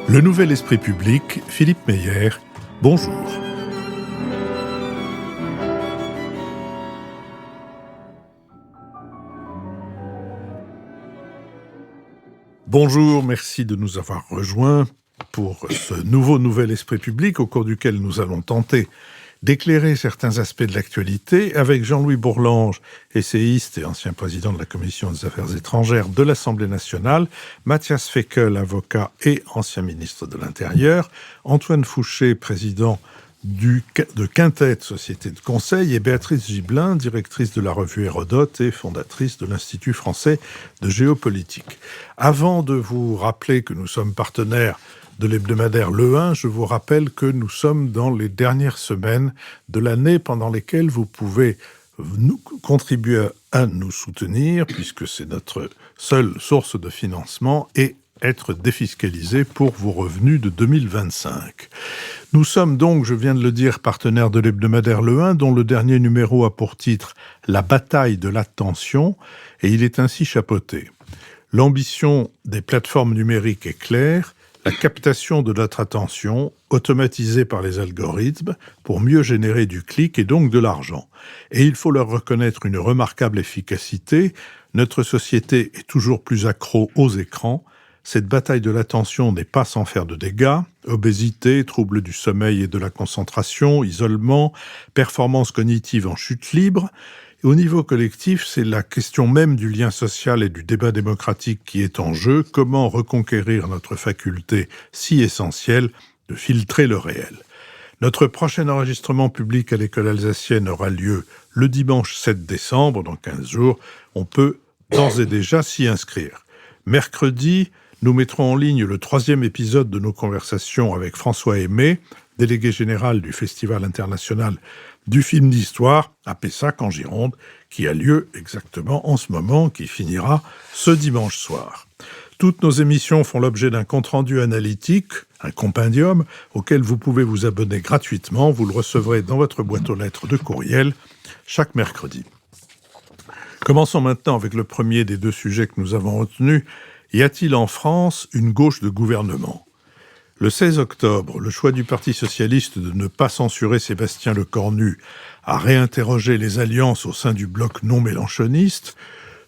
Le Nouvel Esprit Public, Philippe Meyer, bonjour. Bonjour, merci de nous avoir rejoints pour ce Nouvel Esprit Public au cours duquel nous allons tenter d'éclairer certains aspects de l'actualité avec Jean-Louis Bourlange, essayiste et ancien président de la Commission des Affaires étrangères de l'Assemblée nationale, Matthias Fekl, avocat et ancien ministre de l'Intérieur, Antoine Fouché, président de Quintet, société de conseil, et Béatrice Gibelin, directrice de la revue Hérodote et fondatrice de l'Institut français de géopolitique. Avant de vous rappeler que nous sommes partenaires de l'hebdomadaire Le 1, je vous rappelle que nous sommes dans les dernières semaines de l'année pendant lesquelles vous pouvez contribuer à nous soutenir, puisque c'est notre seule source de financement, et être défiscalisé pour vos revenus de 2025. Nous sommes donc, je viens de le dire, partenaires de l'hebdomadaire Le 1, dont le dernier numéro a pour titre « La bataille de l'attention », et il est ainsi chapeauté. L'ambition des plateformes numériques est claire, la captation de notre attention, automatisée par les algorithmes, pour mieux générer du clic et donc de l'argent. Et il faut leur reconnaître une remarquable efficacité. Notre société est toujours plus accro aux écrans. Cette bataille de l'attention n'est pas sans faire de dégâts. Obésité, troubles du sommeil et de la concentration, isolement, performance cognitive en chute libre. Et au niveau collectif, c'est la question même du lien social et du débat démocratique qui est en jeu. Comment reconquérir notre faculté si essentielle de filtrer le réel ? Notre prochain enregistrement public à l'école alsacienne aura lieu le dimanche 7 décembre, dans 15 jours. On peut d'ores et déjà s'y inscrire. Mercredi, nous mettrons en ligne le 3e épisode de nos conversations avec François Aimé, délégué général du Festival international du film d'histoire à Pessac en Gironde, qui a lieu exactement en ce moment, qui finira ce dimanche soir. Toutes nos émissions font l'objet d'un compte-rendu analytique, un compendium, auquel vous pouvez vous abonner gratuitement. Vous le recevrez dans votre boîte aux lettres de courriel chaque mercredi. Commençons maintenant avec le premier des deux sujets que nous avons retenus. Y a-t-il en France une gauche de gouvernement ? Le 16 octobre, le choix du Parti socialiste de ne pas censurer Sébastien Lecornu a réinterrogé les alliances au sein du bloc non mélenchoniste.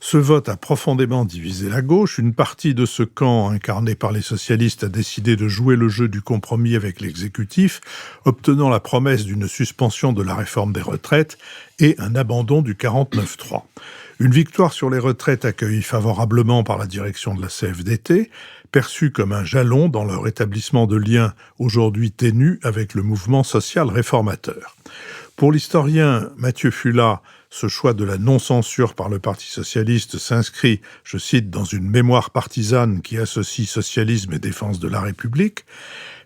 Ce vote a profondément divisé la gauche. Une partie de ce camp, incarné par les socialistes, a décidé de jouer le jeu du compromis avec l'exécutif, obtenant la promesse d'une suspension de la réforme des retraites et un abandon du 49-3. Une victoire sur les retraites accueillie favorablement par la direction de la CFDT, perçue comme un jalon dans leur établissement de liens aujourd'hui ténus avec le mouvement social réformateur. Pour l'historien Mathieu Fulat, ce choix de la non-censure par le Parti socialiste s'inscrit, je cite, dans une mémoire partisane qui associe socialisme et défense de la République.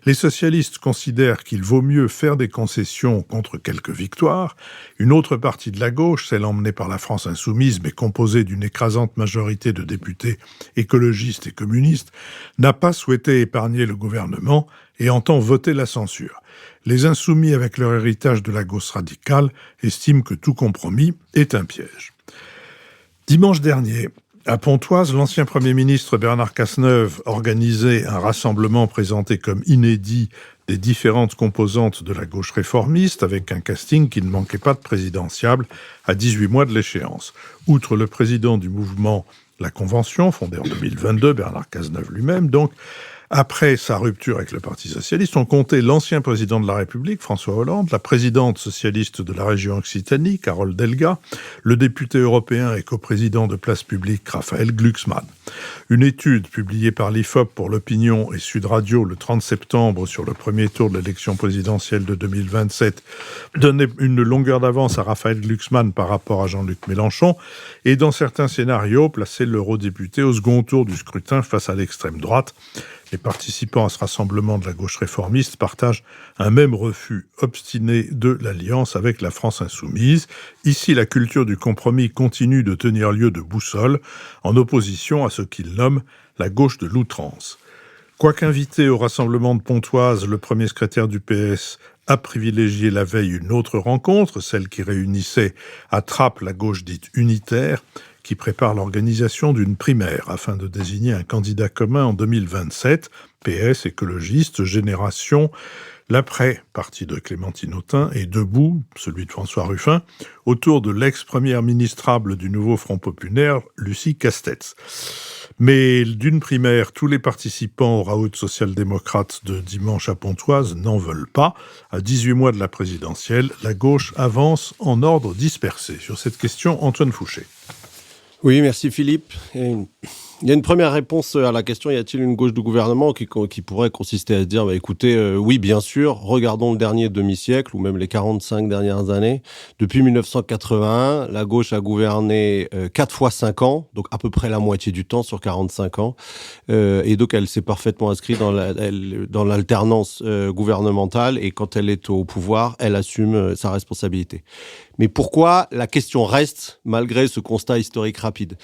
Les socialistes considèrent qu'il vaut mieux faire des concessions contre quelques victoires. Une autre partie de la gauche, celle emmenée par la France insoumise, mais composée d'une écrasante majorité de députés écologistes et communistes, n'a pas souhaité épargner le gouvernement et entend voter la censure. Les insoumis, avec leur héritage de la gauche radicale, estiment que tout compromis est un piège. Dimanche dernier, à Pontoise, l'ancien Premier ministre Bernard Cazeneuve organisait un rassemblement présenté comme inédit des différentes composantes de la gauche réformiste, avec un casting qui ne manquait pas de présidentiable à 18 mois de l'échéance. Outre le président du mouvement La Convention, fondé en 2022, Bernard Cazeneuve lui-même, donc, après sa rupture avec le Parti socialiste, on comptait l'ancien président de la République, François Hollande, la présidente socialiste de la région Occitanie, Carole Delga, le député européen et coprésident de Place Publique, Raphaël Glucksmann. Une étude publiée par l'IFOP pour l'Opinion et Sud Radio le 30 septembre sur le premier tour de l'élection présidentielle de 2027 donnait une longueur d'avance à Raphaël Glucksmann par rapport à Jean-Luc Mélenchon et dans certains scénarios plaçait l'eurodéputé au second tour du scrutin face à l'extrême droite. Les participants à ce rassemblement de la gauche réformiste partagent un même refus obstiné de l'alliance avec la France insoumise. Ici, la culture du compromis continue de tenir lieu de boussole, en opposition à ce qu'ils nomment la gauche de l'outrance. Quoiqu'invité au rassemblement de Pontoise, le premier secrétaire du PS a privilégié la veille une autre rencontre, celle qui réunissait à Trappes la gauche dite unitaire, qui prépare l'organisation d'une primaire afin de désigner un candidat commun en 2027. PS, écologiste, Génération, l'après parti de Clémentine Autain est debout, celui de François Ruffin, autour de l'ex-première ministrable du nouveau Front populaire, Lucie Castetz. Mais d'une primaire, tous les participants au raout social-démocrate de dimanche à Pontoise n'en veulent pas. À 18 mois de la présidentielle, la gauche avance en ordre dispersé. Sur cette question, Antoine Fouché. Oui, merci Philippe. Il y a une première réponse à la question, y a-t-il une gauche de gouvernement qui pourrait consister à se dire, écoutez, oui, bien sûr, regardons le dernier demi-siècle, ou même les 45 dernières années. Depuis 1981, la gauche a gouverné 4 fois 5 ans, donc à peu près la moitié du temps sur 45 ans. Et donc, elle s'est parfaitement inscrite dans l'alternance gouvernementale, et quand elle est au pouvoir, elle assume sa responsabilité. Mais pourquoi la question reste, malgré ce constat historique rapide ?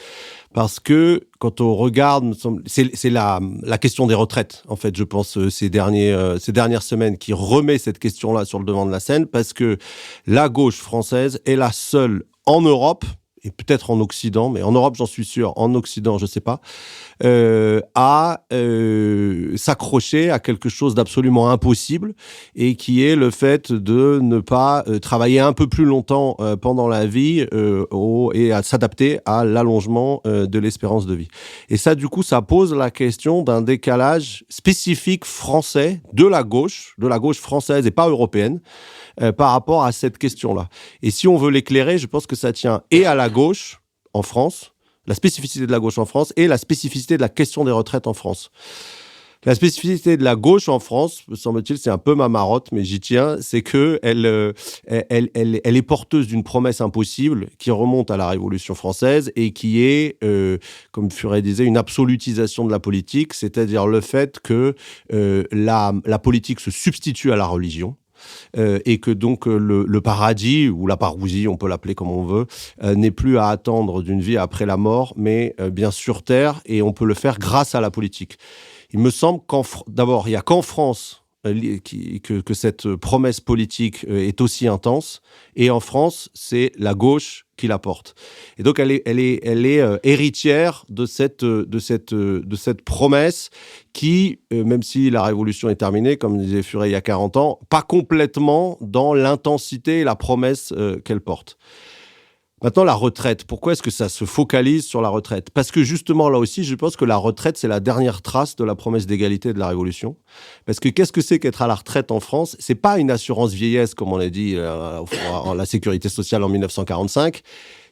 Parce que quand on regarde, c'est la question des retraites, en fait, je pense, ces dernières semaines qui remet cette question-là sur le devant de la scène, parce que la gauche française est la seule en Europe, et peut-être en Occident, mais en Europe, j'en suis sûr, en Occident, je ne sais pas, à s'accrocher à quelque chose d'absolument impossible, et qui est le fait de ne pas travailler un peu plus longtemps pendant la vie et à s'adapter à l'allongement de l'espérance de vie. Et ça, du coup, ça pose la question d'un décalage spécifique français de la gauche française et pas européenne, par rapport à cette question-là. Et si on veut l'éclairer, je pense que ça tient et à la gauche en France, la spécificité de la gauche en France, et la spécificité de la question des retraites en France. La spécificité de la gauche en France, me semble-t-il, c'est un peu ma marotte, mais j'y tiens, c'est que elle est porteuse d'une promesse impossible qui remonte à la Révolution française et qui est, comme Furet disait, une absolutisation de la politique, c'est-à-dire le fait que la politique se substitue à la religion. Et que donc le paradis, ou la parousie, on peut l'appeler comme on veut, n'est plus à attendre d'une vie après la mort, mais bien sur Terre, et on peut le faire grâce à la politique. Il me semble d'abord, il n'y a qu'en France que cette promesse politique est aussi intense, et en France, c'est la gauche qui la porte. Et donc, elle est héritière de cette promesse qui, même si la révolution est terminée, comme disait Furet il y a 40 ans, pas complètement dans l'intensité et la promesse qu'elle porte. Maintenant, la retraite. Pourquoi est-ce que ça se focalise sur la retraite ? Parce que justement, là aussi, je pense que la retraite, c'est la dernière trace de la promesse d'égalité de la Révolution. Parce que qu'est-ce que c'est qu'être à la retraite en France ? C'est pas une assurance vieillesse, comme on l'a dit, la sécurité sociale en 1945.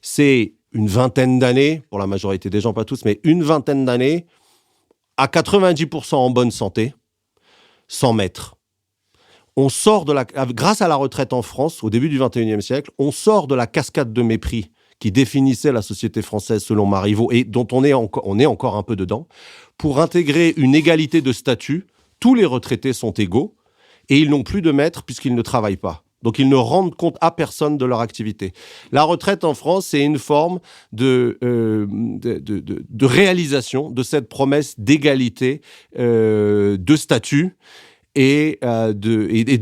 C'est une vingtaine d'années, pour la majorité des gens, pas tous, mais une vingtaine d'années, à 90% en bonne santé, sans maître. On sort grâce à la retraite en France, au début du XXIe siècle, on sort de la cascade de mépris qui définissait la société française selon Marivaux et dont on est encore un peu dedans, pour intégrer une égalité de statut. Tous les retraités sont égaux et ils n'ont plus de maître puisqu'ils ne travaillent pas. Donc, ils ne rendent compte à personne de leur activité. La retraite en France, c'est une forme de réalisation de cette promesse d'égalité de statut et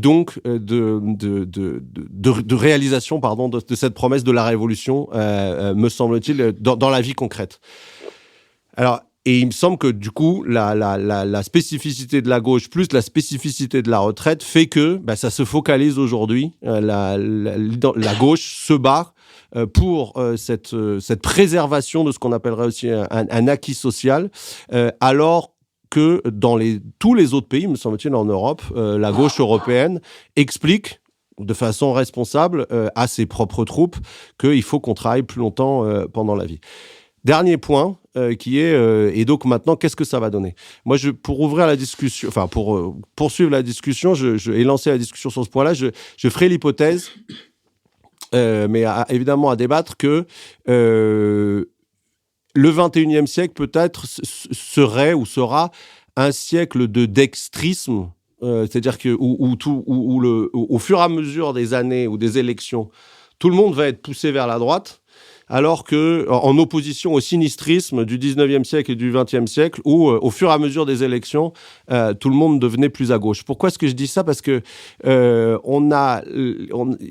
donc de réalisation de cette promesse de la Révolution, me semble-t-il, dans la vie concrète. Alors, et il me semble que du coup, la spécificité de la gauche plus la spécificité de la retraite fait que ça se focalise aujourd'hui. La gauche se bat pour cette préservation de ce qu'on appellerait aussi un acquis social, alors que dans tous les autres pays, me semble-t-il, en Europe, la gauche européenne explique de façon responsable à ses propres troupes qu'il faut qu'on travaille plus longtemps pendant la vie. Dernier point, qui est... et donc maintenant, qu'est-ce que ça va donner ? Moi, pour ouvrir la discussion, enfin pour poursuivre la discussion, et lancer la discussion sur ce point-là, je ferai l'hypothèse, mais évidemment à débattre, que le 21e siècle, peut-être, serait ou sera un siècle de dextrisme, c'est-à-dire que au fur et à mesure des années ou des élections, tout le monde va être poussé vers la droite, alors que en opposition au sinistrisme du 19e siècle et du 20e siècle, où au fur et à mesure des élections, tout le monde devenait plus à gauche. Pourquoi est-ce que je dis ça ? Parce que il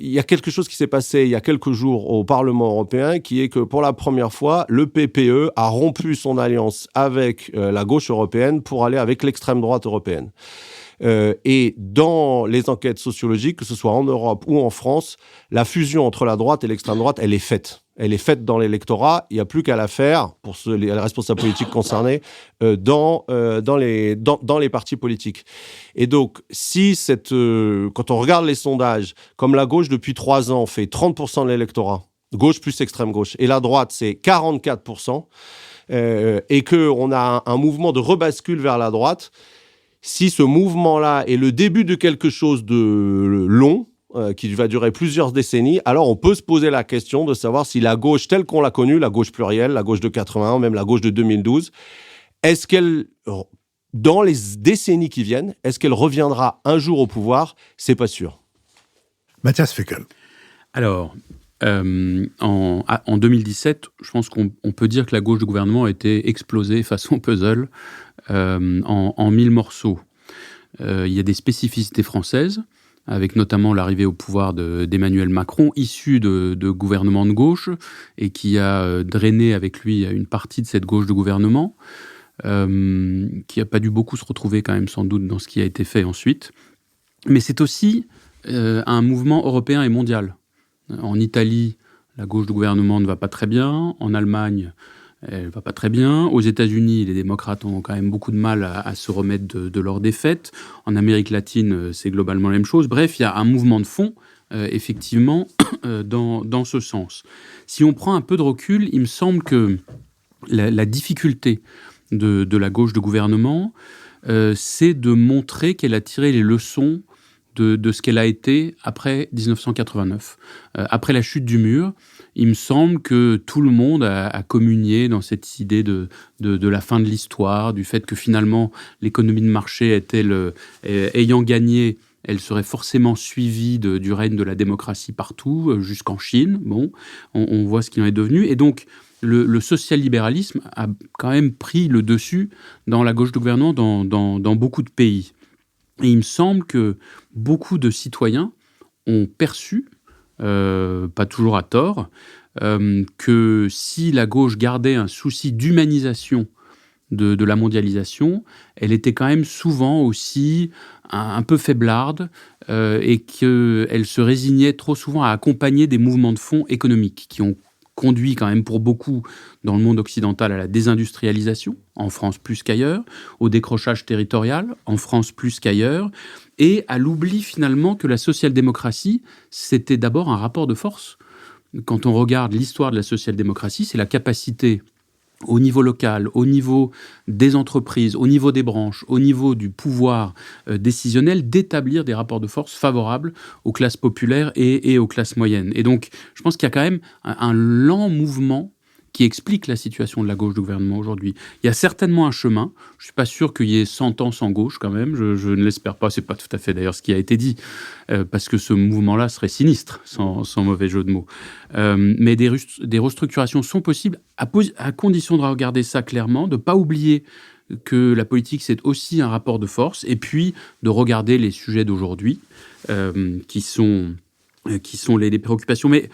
y a quelque chose qui s'est passé il y a quelques jours au Parlement européen, qui est que pour la première fois, le PPE a rompu son alliance avec la gauche européenne pour aller avec l'extrême droite européenne. Et dans les enquêtes sociologiques, que ce soit en Europe ou en France, la fusion entre la droite et l'extrême droite, elle est faite. Elle est faite dans l'électorat. Il n'y a plus qu'à la faire, pour les responsables politiques concernés, dans les partis politiques. Et donc, quand on regarde les sondages, comme la gauche, depuis 3 ans, fait 30% de l'électorat, gauche plus extrême gauche, et la droite, c'est 44%, et qu'on a un mouvement de rebascule vers la droite, si ce mouvement-là est le début de quelque chose de long, qui va durer plusieurs décennies, alors on peut se poser la question de savoir si la gauche telle qu'on l'a connue, la gauche plurielle, la gauche de 81, même la gauche de 2012, est-ce qu'elle, dans les décennies qui viennent, est-ce qu'elle reviendra un jour au pouvoir ? C'est pas sûr. Matthias Fekl. Alors, en 2017, je pense qu'on peut dire que la gauche du gouvernement a été explosée façon puzzle en 1000 morceaux. Il y a des spécificités françaises, avec notamment l'arrivée au pouvoir d'Emmanuel Macron, issu de gouvernements de gauche, et qui a drainé avec lui une partie de cette gauche de gouvernement, qui n'a pas dû beaucoup se retrouver quand même sans doute dans ce qui a été fait ensuite. Mais c'est aussi un mouvement européen et mondial. En Italie, la gauche du gouvernement ne va pas très bien. En Allemagne, elle ne va pas très bien. Aux États-Unis, les démocrates ont quand même beaucoup de mal à se remettre de leur défaite. En Amérique latine, c'est globalement la même chose. Bref, il y a un mouvement de fond, effectivement, dans ce sens. Si on prend un peu de recul, il me semble que la difficulté de la gauche de gouvernement, c'est de montrer qu'elle a tiré les leçons de ce qu'elle a été après 1989. Après la chute du mur, il me semble que tout le monde a communié dans cette idée de la fin de l'histoire, du fait que finalement l'économie de marché ayant gagné, elle serait forcément suivie du règne de la démocratie partout, jusqu'en Chine. Bon, on voit ce qu'il en est devenu. Et donc, le social-libéralisme a quand même pris le dessus dans la gauche du gouvernement dans beaucoup de pays. Et il me semble que beaucoup de citoyens ont perçu, pas toujours à tort, que si la gauche gardait un souci d'humanisation de la mondialisation, elle était quand même souvent aussi un peu faiblarde et qu'elle se résignait trop souvent à accompagner des mouvements de fond économiques qui ont conduit quand même pour beaucoup dans le monde occidental à la désindustrialisation, en France plus qu'ailleurs, au décrochage territorial, en France plus qu'ailleurs, et à l'oubli finalement que la social-démocratie, c'était d'abord un rapport de force. Quand on regarde l'histoire de la social-démocratie, c'est la capacité au niveau local, au niveau des entreprises, au niveau des branches, au niveau du pouvoir décisionnel, d'établir des rapports de force favorables aux classes populaires et aux classes moyennes. Et donc, je pense qu'il y a quand même un lent mouvement qui explique la situation de la gauche du gouvernement aujourd'hui. Il y a certainement un chemin. Je ne suis pas sûr qu'il y ait 100 ans sans gauche quand même. Je ne l'espère pas. Ce n'est pas tout à fait d'ailleurs ce qui a été dit, parce que ce mouvement-là serait sinistre, sans mauvais jeu de mots. Mais des restructurations sont possibles, à condition de regarder ça clairement, de ne pas oublier que la politique, c'est aussi un rapport de force, et puis de regarder les sujets d'aujourd'hui, qui sont les préoccupations. Mais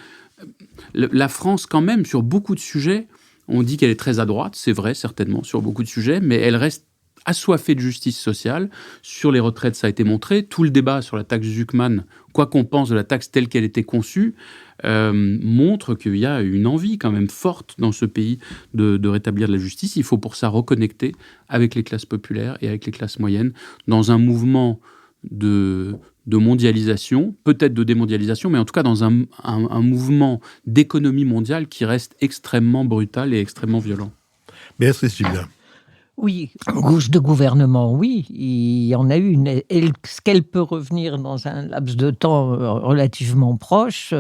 la France, quand même, sur beaucoup de sujets, on dit qu'elle est très à droite, c'est vrai, certainement, sur beaucoup de sujets, mais elle reste assoiffée de justice sociale. Sur les retraites, ça a été montré. Tout le débat sur la taxe Zuckman, quoi qu'on pense de la taxe telle qu'elle était conçue, montre qu'il y a une envie quand même forte dans ce pays de rétablir de la justice. Il faut pour ça reconnecter avec les classes populaires et avec les classes moyennes dans un mouvement de mondialisation, peut-être de démondialisation, mais en tout cas dans un mouvement d'économie mondiale qui reste extrêmement brutal et extrêmement violent. Béatrice Gibert. Oui, gauche de gouvernement, oui, il y en a une. Est-ce qu'elle peut revenir dans un laps de temps relativement proche?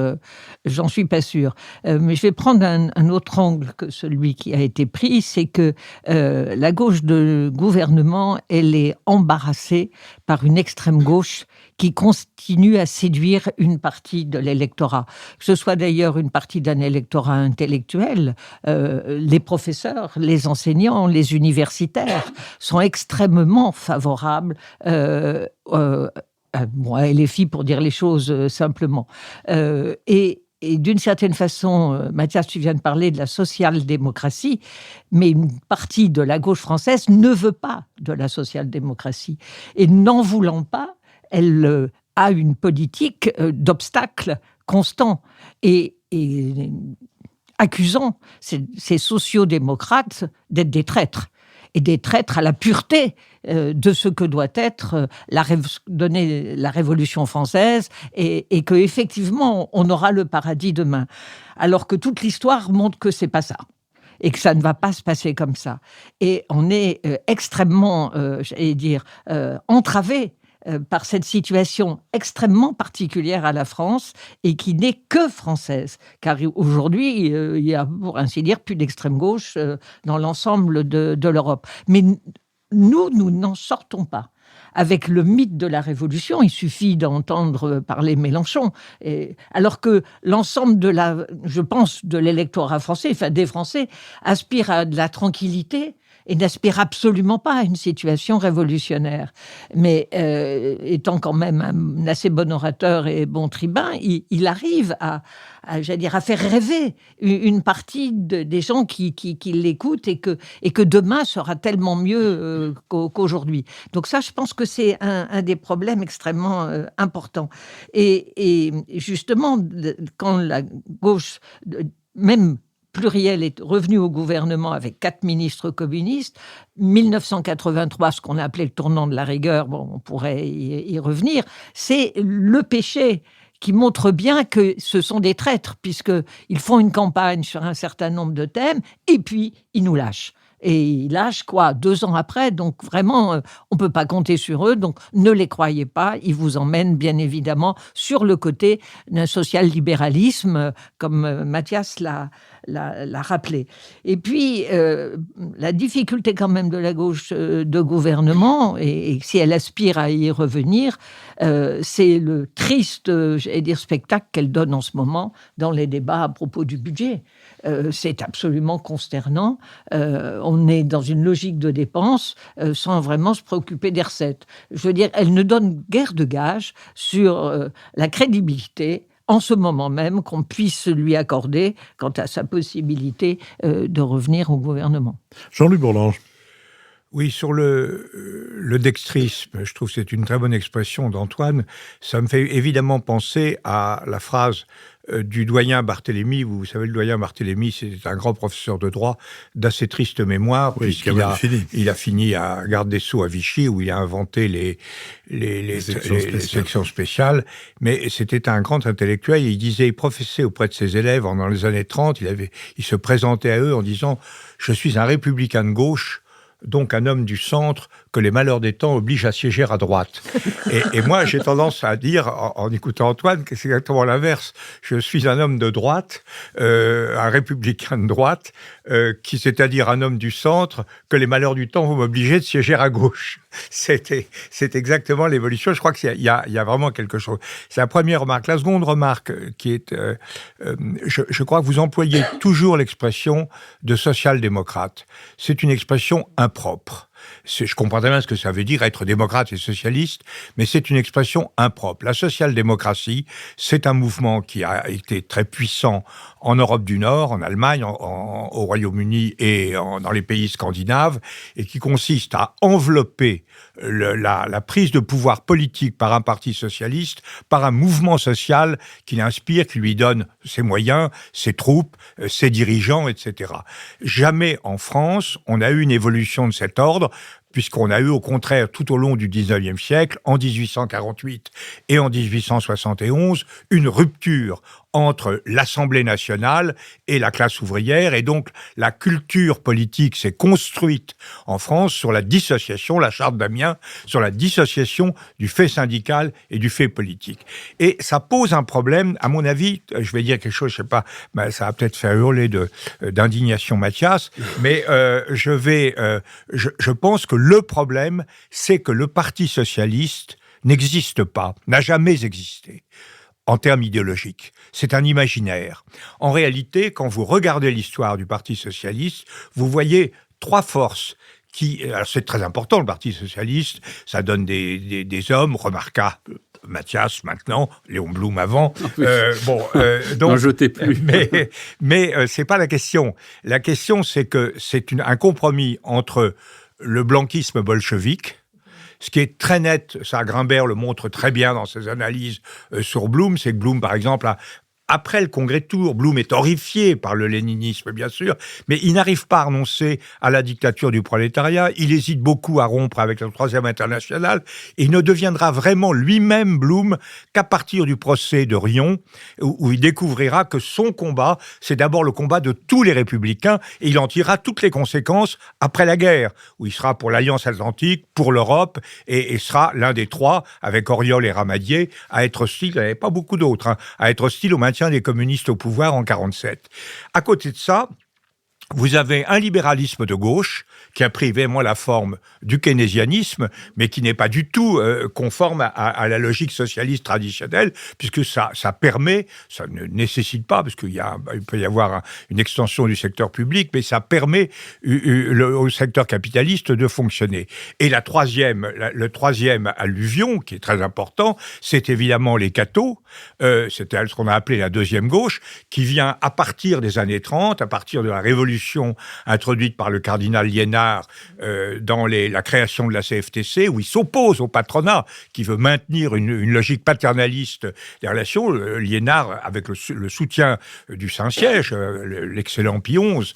J'en suis pas sûre. Mais je vais prendre un autre angle que celui qui a été pris, c'est que la gauche de gouvernement, elle est embarrassée par une extrême gauche qui continue à séduire une partie de l'électorat. Que ce soit d'ailleurs une partie d'un électorat intellectuel, les professeurs, les enseignants, les universitaires sont extrêmement favorables à LFI, pour dire les choses simplement. Et d'une certaine façon, Mathias, tu viens de parler de la social-démocratie, mais une partie de la gauche française ne veut pas de la social-démocratie. Et n'en voulant pas, elle a une politique d'obstacles constants et accusant ces sociodémocrates d'être des traîtres. Et des traîtres à la pureté de ce que doit être donner la Révolution française, et qu'effectivement, on aura le paradis demain. Alors que toute l'histoire montre que c'est pas ça. Et que ça ne va pas se passer comme ça. Et on est extrêmement, entravé par cette situation extrêmement particulière à la France et qui n'est que française. Car aujourd'hui, il y a, pour ainsi dire, plus d'extrême gauche dans l'ensemble de l'Europe. Mais nous n'en sortons pas. Avec le mythe de la Révolution, il suffit d'entendre parler Mélenchon. Alors que l'ensemble je pense, de l'électorat français, enfin des Français, aspire à de la tranquillité et n'aspire absolument pas à une situation révolutionnaire. Mais étant quand même un assez bon orateur et bon tribun, il arrive à faire rêver une partie des gens qui l'écoutent, et que demain sera tellement mieux qu'aujourd'hui. Donc ça, je pense que c'est un des problèmes extrêmement importants. Et justement, quand la gauche, même pluriel, est revenu au gouvernement avec 4 ministres communistes. 1983, ce qu'on a appelé le tournant de la rigueur, bon, on pourrait y revenir, c'est le péché qui montre bien que ce sont des traîtres, puisqu'ils font une campagne sur un certain nombre de thèmes, et puis ils nous lâchent. Et ils lâchent quoi 2 ans après, donc vraiment, on ne peut pas compter sur eux, donc ne les croyez pas, ils vous emmènent bien évidemment sur le côté d'un social-libéralisme, comme Mathias l'a rappelé. Et puis, la difficulté quand même de la gauche de gouvernement, et si elle aspire à y revenir, c'est le triste spectacle qu'elle donne en ce moment dans les débats à propos du budget. C'est absolument consternant. On est dans une logique de dépenses sans vraiment se préoccuper des recettes. Je veux dire, elle ne donne guère de gage sur la crédibilité en ce moment même qu'on puisse lui accorder quant à sa possibilité de revenir au gouvernement. Jean-Louis Bourlanges. Oui, sur le dextrisme, je trouve que c'est une très bonne expression d'Antoine. Ça me fait évidemment penser à la phrase du doyen Barthélemy. Vous savez, le doyen Barthélemy, c'est un grand professeur de droit d'assez triste mémoire, oui, puisqu'il a fini à garde des Sceaux à Vichy, où il a inventé les sections spéciales. Mais c'était un grand intellectuel. Il disait, il professait auprès de ses élèves dans les années 30. Il se présentait à eux en disant « Je suis un républicain de gauche ». Donc un homme du centre que les malheurs des temps obligent à siéger à droite. Et moi, j'ai tendance à dire, en écoutant Antoine, que c'est exactement l'inverse. Je suis un homme de droite, un républicain de droite, c'est-à-dire un homme du centre, que les malheurs du temps vont m'obliger de siéger à gauche. C'est exactement l'évolution. Je crois qu'il y a vraiment quelque chose. C'est la première remarque. La seconde remarque, qui est... je crois que vous employez toujours l'expression de social-démocrate. C'est une expression impropre. Je comprends très bien ce que ça veut dire, être démocrate et socialiste, mais c'est une expression impropre. La social-démocratie, c'est un mouvement qui a été très puissant en Europe du Nord, en Allemagne, au Royaume-Uni et dans les pays scandinaves, et qui consiste à envelopper la prise de pouvoir politique par un parti socialiste, par un mouvement social qui l'inspire, qui lui donne ses moyens, ses troupes, ses dirigeants, etc. Jamais en France, on a eu une évolution de cet ordre. puisqu'on a eu au contraire tout au long du 19e siècle, en 1848 et en 1871, une rupture entre l'Assemblée nationale et la classe ouvrière, et donc la culture politique s'est construite en France sur la dissociation, la charte d'Amiens, sur la dissociation du fait syndical et du fait politique. Et ça pose un problème, à mon avis, je vais dire quelque chose, je sais pas, ça va peut-être faire hurler d'indignation Mathias, mais je pense que le problème, c'est que le Parti socialiste n'existe pas, n'a jamais existé. En termes idéologiques. C'est un imaginaire. En réalité, quand vous regardez l'histoire du Parti socialiste, vous voyez trois forces qui... Alors c'est très important, le Parti socialiste, ça donne des hommes remarquables. Mathias maintenant, Léon Blum avant. Donc, n'en jetez plus. Mais c'est pas la question. La question, c'est que c'est un compromis entre le blanquisme bolchevique, ce qui est très net, ça Grimbert le montre très bien dans ses analyses sur Blum, c'est que Blum, par exemple, après le congrès de Tours, Blum est horrifié par le léninisme, bien sûr, mais il n'arrive pas à renoncer à la dictature du prolétariat. Il hésite beaucoup à rompre avec la Troisième Internationale. Et il ne deviendra vraiment lui-même, Blum, qu'à partir du procès de Riom, où il découvrira que son combat, c'est d'abord le combat de tous les républicains, et il en tirera toutes les conséquences après la guerre, où il sera pour l'Alliance Atlantique, pour l'Europe, et sera l'un des trois, avec Auriol et Ramadier, à être hostile, il n'y avait pas beaucoup d'autres, à être hostile au maintien des communistes au pouvoir en 1947. À côté de ça, vous avez un libéralisme de gauche qui a pris vraiment la forme du keynésianisme, mais qui n'est pas du tout conforme à la logique socialiste traditionnelle, puisque ça permet, ça ne nécessite pas, parce il peut y avoir une extension du secteur public, mais ça permet au secteur capitaliste de fonctionner. Et le troisième alluvion, qui est très important, c'est évidemment les cathos, c'était ce qu'on a appelé la deuxième gauche, qui vient à partir des années 30, à partir de la révolution introduite par le cardinal Liénard dans la création de la CFTC, où il s'oppose au patronat, qui veut maintenir une logique paternaliste des relations. Liénard, avec le soutien du Saint-Siège, l'excellent Pie XI,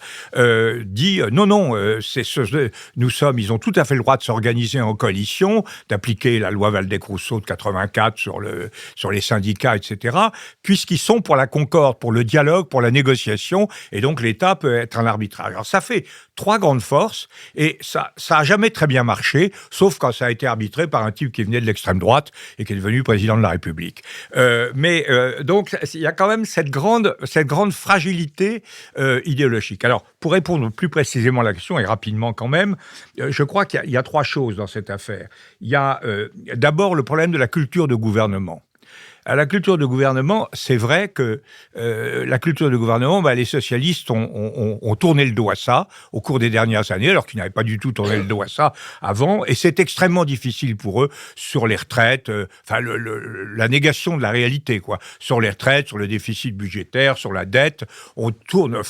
dit non, ils ont tout à fait le droit de s'organiser en coalition, d'appliquer la loi Waldeck-Rousseau de 84 sur les syndicats, etc., puisqu'ils sont pour la concorde, pour le dialogue, pour la négociation, et donc l'État peut être un arbitrage. Alors ça fait trois grandes forces, et ça a jamais très bien marché, sauf quand ça a été arbitré par un type qui venait de l'extrême droite et qui est devenu président de la République. Donc il y a quand même cette grande fragilité idéologique. Alors, pour répondre plus précisément à la question, et rapidement quand même, je crois qu'il y a trois choses dans cette affaire. Il y a d'abord le problème de la culture de gouvernement. À la culture de gouvernement, c'est vrai que la culture de gouvernement, les socialistes ont tourné le dos à ça au cours des dernières années, alors qu'ils n'avaient pas du tout tourné le dos à ça avant, et c'est extrêmement difficile pour eux sur les retraites, la négation de la réalité, quoi. Sur les retraites, sur le déficit budgétaire, sur la dette, on tourne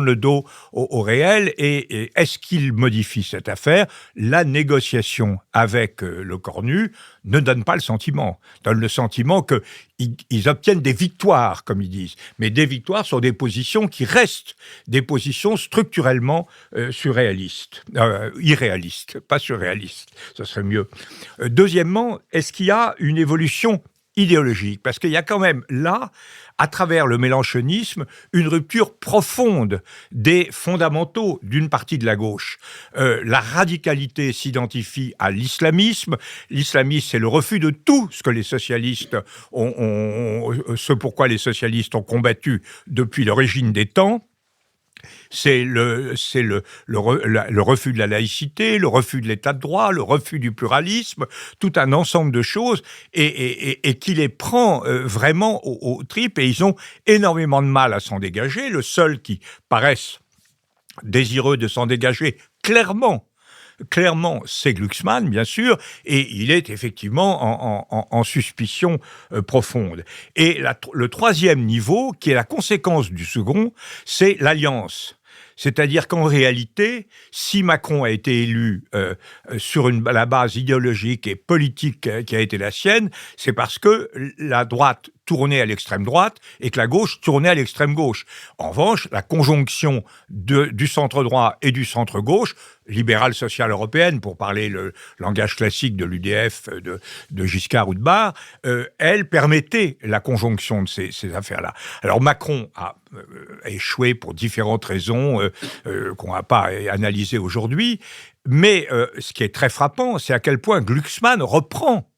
le dos au réel, et est-ce qu'ils modifient cette affaire? La négociation avec le Cornu ne donne pas le sentiment. Donne le sentiment qu'ils obtiennent des victoires, comme ils disent. Mais des victoires sur des positions qui restent des positions structurellement irréalistes, pas surréalistes. Ça serait mieux. Deuxièmement, est-ce qu'il y a une évolution idéologique? Parce qu'il y a quand même là, à travers le mélenchonisme, une rupture profonde des fondamentaux d'une partie de la gauche. La radicalité s'identifie à l'islamisme. L'islamisme, c'est le refus de tout ce que les socialistes ce pourquoi les socialistes ont combattu depuis l'origine des temps. C'est le refus de la laïcité, le refus de l'état de droit, le refus du pluralisme, tout un ensemble de choses, et qui les prend vraiment aux tripes, et ils ont énormément de mal à s'en dégager. Le seul qui paraisse désireux de s'en dégager clairement, c'est Glucksmann, bien sûr, et il est effectivement en suspicion profonde. Et le troisième niveau, qui est la conséquence du second, c'est l'alliance. C'est-à-dire qu'en réalité, si Macron a été élu sur la base idéologique et politique qui a été la sienne, c'est parce que la droite tournait à l'extrême droite et que la gauche tournait à l'extrême gauche. En revanche, la conjonction du centre droit et du centre gauche, libérale sociale européenne, pour parler le langage classique de l'UDF, de Giscard ou de Barre, elle permettait la conjonction de ces affaires-là. Alors Macron a échoué pour différentes raisons qu'on ne va pas analyser aujourd'hui, mais ce qui est très frappant, c'est à quel point Glucksmann reprend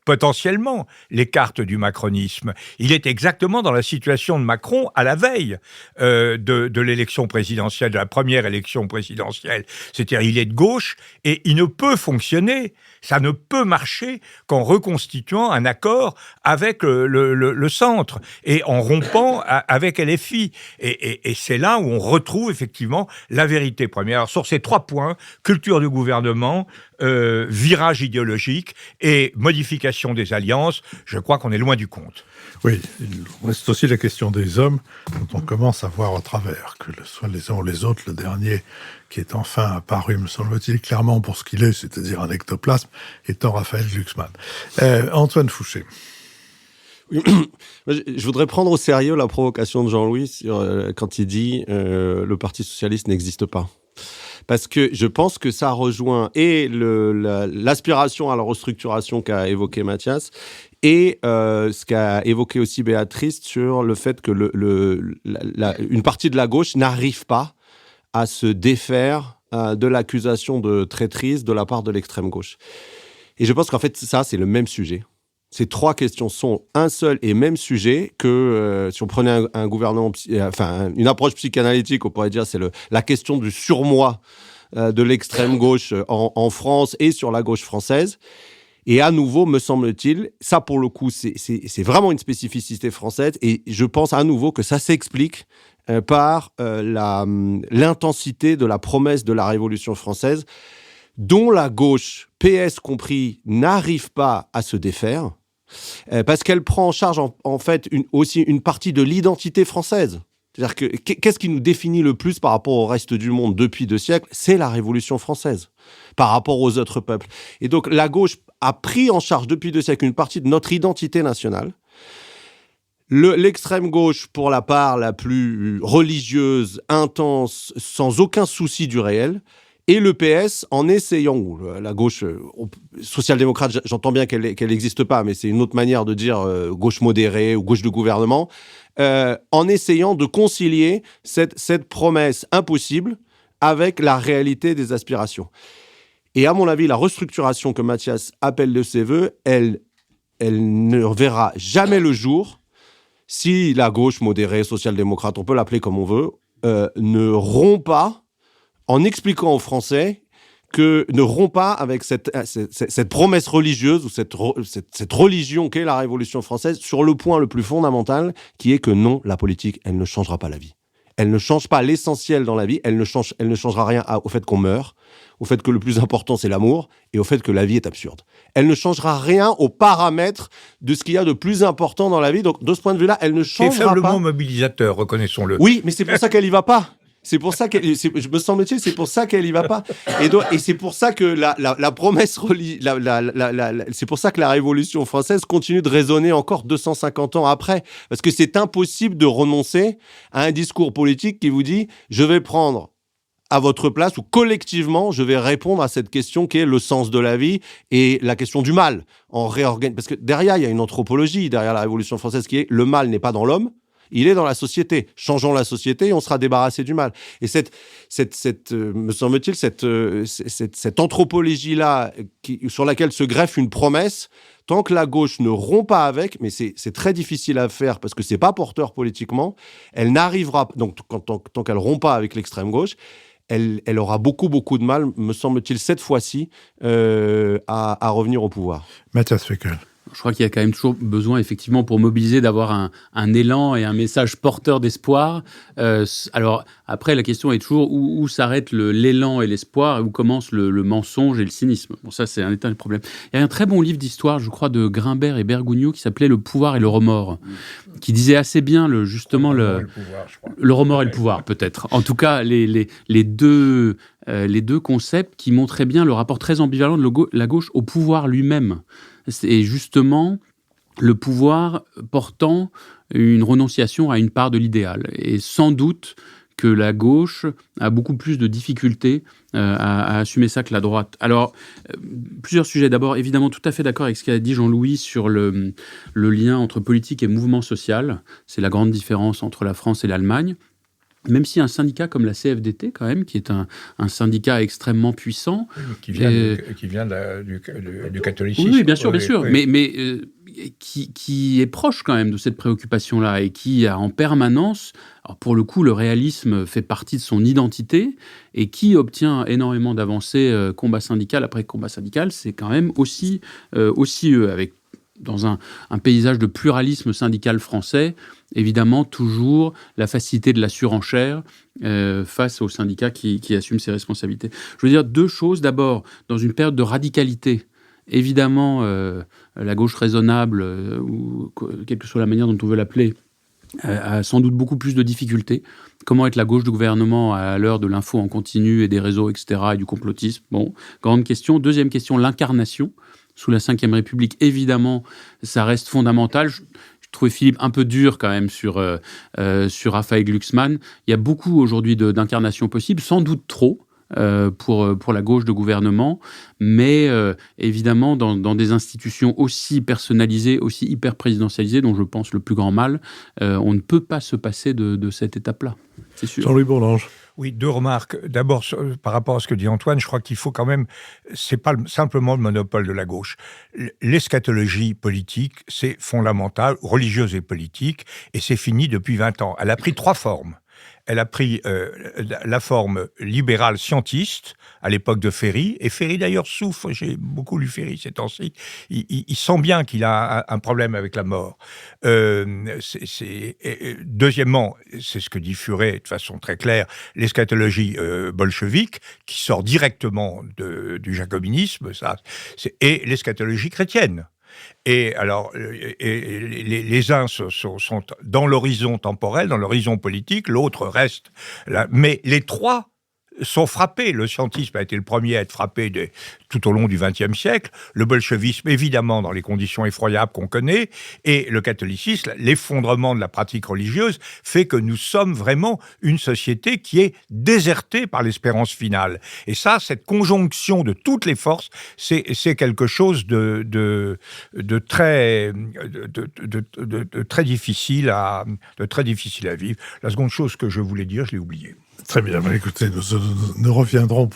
potentiellement les cartes du macronisme. Il est exactement dans la situation de Macron à la veille de l'élection présidentielle, de la première élection présidentielle. C'est-à-dire, il est de gauche et il ne peut fonctionner, ça ne peut marcher qu'en reconstituant un accord avec le centre et en rompant avec LFI. Et c'est là où on retrouve effectivement la vérité première. Alors, sur ces 3 points, culture du gouvernement, virage idéologique et modification des alliances, je crois qu'on est loin du compte. Oui, il reste aussi la question des hommes, dont on commence à voir au travers, que soit les uns ou les autres, le dernier qui est enfin apparu, me semble-t-il, clairement pour ce qu'il est, c'est-à-dire un ectoplasme, étant Raphaël Glucksmann. Antoine Fouché. Je voudrais prendre au sérieux la provocation de Jean-Louis quand il dit le Parti socialiste n'existe pas. Parce que je pense que ça rejoint et l'aspiration à la restructuration qu'a évoqué Mathias et ce qu'a évoqué aussi Béatrice sur le fait que une partie de la gauche n'arrive pas à se défaire de l'accusation de traîtrise de la part de l'extrême gauche. Et je pense qu'en fait, ça, c'est le même sujet. Ces 3 questions sont un seul et même sujet que, si on prenait un gouvernement, une approche psychanalytique, on pourrait dire, c'est la question du surmoi de l'extrême gauche en France et sur la gauche française. Et à nouveau, me semble-t-il, ça pour le coup, c'est vraiment une spécificité française et je pense à nouveau que ça s'explique par l'intensité de la promesse de la Révolution française dont la gauche, PS compris, n'arrive pas à se défaire. Parce qu'elle prend en charge en fait aussi une partie de l'identité française. C'est-à-dire que qu'est-ce qui nous définit le plus par rapport au reste du monde depuis 2 siècles ? C'est la Révolution française par rapport aux autres peuples. Et donc la gauche a pris en charge depuis 2 siècles une partie de notre identité nationale. L'extrême gauche, pour la part la plus religieuse, intense, sans aucun souci du réel, et le PS, en essayant, ou la gauche social-démocrate, j'entends bien qu'elle n'existe pas, mais c'est une autre manière de dire gauche modérée ou gauche de gouvernement, en essayant de concilier cette promesse impossible avec la réalité des aspirations. Et à mon avis, la restructuration que Mathias appelle de ses voeux, elle ne verra jamais le jour si la gauche modérée, social-démocrate, on peut l'appeler comme on veut, ne rompt pas en expliquant aux Français ne rompt pas avec cette promesse religieuse ou cette religion qu'est la Révolution française sur le point le plus fondamental qui est que non, la politique, elle ne changera pas la vie. Elle ne change pas l'essentiel dans la vie, elle ne changera rien au fait qu'on meurt, au fait que le plus important c'est l'amour et au fait que la vie est absurde. Elle ne changera rien aux paramètres de ce qu'il y a de plus important dans la vie, donc de ce point de vue-là, elle ne changera pas. C'est faiblement mobilisateur, reconnaissons-le. Oui, mais c'est pour ça qu'elle y va pas. C'est pour ça me semble-t-il, c'est pour ça qu'elle y va pas. Et c'est pour ça que la promesse c'est pour ça que la Révolution française continue de résonner encore 250 ans après. Parce que c'est impossible de renoncer à un discours politique qui vous dit « je vais prendre à votre place » ou collectivement, je vais répondre à cette question qui est le sens de la vie et la question du mal. Parce que derrière, il y a une anthropologie, derrière la Révolution française qui est « le mal n'est pas dans l'homme ». Il est dans la société. Changeons la société et on sera débarrassé du mal. Et me semble-t-il, cette anthropologie-là sur laquelle se greffe une promesse, tant que la gauche ne rompt pas avec, mais c'est très difficile à faire parce que c'est pas porteur politiquement, elle n'arrivera, donc tant qu'elle rompt pas avec l'extrême gauche, elle aura beaucoup, beaucoup de mal, me semble-t-il, cette fois-ci, à revenir au pouvoir. Mathias Fekl. Je crois qu'il y a quand même toujours besoin, effectivement, pour mobiliser, d'avoir un élan et un message porteur d'espoir. Alors, après, la question est toujours où s'arrête l'élan et l'espoir et où commence le mensonge et le cynisme. Bon, ça, c'est un état de problème. Il y a un très bon livre d'histoire, je crois, de Grimbert et Bergugno qui s'appelait « Le pouvoir et le remords », qui disait assez bien, le remords et le pouvoir, peut-être. En tout cas, les deux concepts qui montraient bien le rapport très ambivalent de la gauche au pouvoir lui-même. Et justement, le pouvoir portant une renonciation à une part de l'idéal. Et sans doute que la gauche a beaucoup plus de difficultés à assumer ça que la droite. Alors, plusieurs sujets. D'abord, évidemment, tout à fait d'accord avec ce qu'a dit Jean-Louis sur le lien entre politique et mouvement social. C'est la grande différence entre la France et l'Allemagne. Même si un syndicat comme la CFDT, quand même, qui est un syndicat extrêmement puissant... Qui vient du catholicisme. Oui, bien sûr. Oui. Mais qui est proche quand même de cette préoccupation-là et qui a en permanence... Alors pour le coup, le réalisme fait partie de son identité et qui obtient énormément d'avancées combat syndical après combat syndical, c'est quand même aussi eux, avec dans un paysage de pluralisme syndical français, évidemment toujours la facilité de la surenchère face aux syndicats qui assument ses responsabilités. Je veux dire deux choses. D'abord, dans une période de radicalité, évidemment, la gauche raisonnable, ou quelle que soit la manière dont on veut l'appeler, a sans doute beaucoup plus de difficultés. Comment être la gauche du gouvernement à l'heure de l'info en continu et des réseaux, etc., et du complotisme? Bon, grande question. Deuxième question, l'incarnation. Sous la Ve République, évidemment, ça reste fondamental. Je trouvais Philippe un peu dur quand même sur Raphaël Glucksmann. Il y a beaucoup aujourd'hui d'incarnations possibles, sans doute trop pour la gauche de gouvernement, mais évidemment dans des institutions aussi personnalisées, aussi hyper présidentialisées, dont je pense le plus grand mal, on ne peut pas se passer de cette étape-là, c'est sûr. Jean-Louis Bourlanges. Oui, deux remarques. D'abord, par rapport à ce que dit Antoine, je crois qu'il faut quand même... C'est pas simplement le monopole de la gauche. L'eschatologie politique, c'est fondamental, religieuse et politique, et c'est fini depuis 20 ans. Elle a pris 3 formes. Elle a pris la forme libérale scientiste à l'époque de Ferry, et Ferry d'ailleurs souffre, j'ai beaucoup lu Ferry ces temps-ci, il sent bien qu'il a un problème avec la mort. Deuxièmement, c'est ce que dit Furet de façon très claire, l'eschatologie bolchevique, qui sort directement du jacobinisme, et l'eschatologie chrétienne. Et alors, les uns sont dans l'horizon temporel, dans l'horizon politique, l'autre reste là. Mais les trois sont frappés. Le scientisme a été le premier à être frappé tout au long du XXe siècle. Le bolchevisme, évidemment, dans les conditions effroyables qu'on connaît. Et le catholicisme, l'effondrement de la pratique religieuse, fait que nous sommes vraiment une société qui est désertée par l'espérance finale. Et ça, cette conjonction de toutes les forces, c'est quelque chose de très difficile à vivre. La seconde chose que je voulais dire, je l'ai oubliée. Très bien, écoutez, nous reviendrons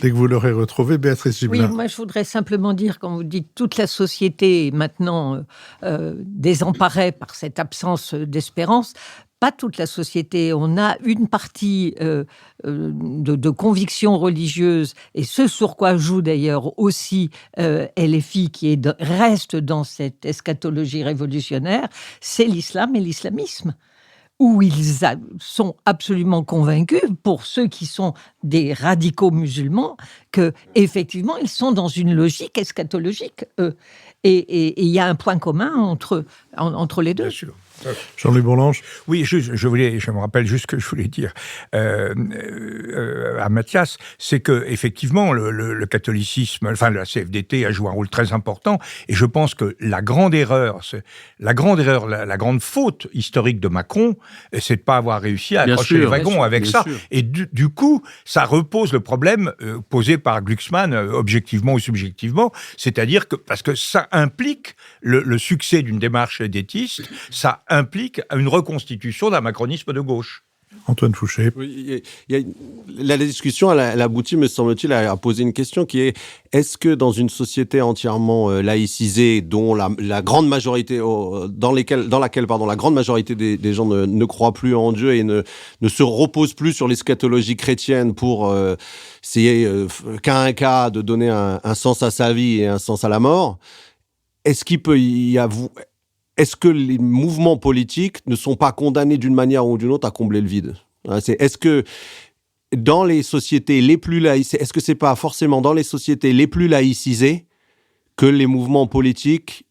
dès que vous l'aurez retrouvé. Béatrice Gibelin. Oui, moi je voudrais simplement dire, quand vous dites toute la société est maintenant désemparée par cette absence d'espérance, pas toute la société. On a une partie de conviction religieuse, et ce sur quoi joue d'ailleurs aussi LFI, qui reste dans cette eschatologie révolutionnaire, c'est l'islam et l'islamisme, où ils sont absolument convaincus, pour ceux qui sont des radicaux musulmans, que effectivement ils sont dans une logique eschatologique, eux. Et il y a un point commun entre les deux. Bien sûr. Jean-Louis Bourlanges. Oui, je me rappelle juste ce que je voulais dire à Mathias, c'est que effectivement le catholicisme, enfin la CFDT a joué un rôle très important, et je pense que la grande faute historique de Macron, c'est de pas avoir réussi à accrocher les wagons avec ça. Sûr. Et du coup, ça repose le problème posé par Glucksmann, objectivement ou subjectivement, c'est-à-dire que parce que ça implique le succès d'une démarche détiste, ça implique une reconstitution d'un macronisme de gauche. Antoine Fouché. Oui, la discussion, elle aboutit, me semble-t-il, à poser une question qui est: est-ce que dans une société entièrement laïcisée, dont la grande majorité, dans laquelle la grande majorité des gens ne croient plus en Dieu et ne se reposent plus sur l'eschatologie chrétienne pour essayer qu'à un cas de donner un sens à sa vie et un sens à la mort, est-ce que les mouvements politiques ne sont pas condamnés d'une manière ou d'une autre à combler le vide? Est-ce que dans les sociétés les plus est-ce que c'est pas forcément dans les sociétés les plus laïcisées que les mouvements politiques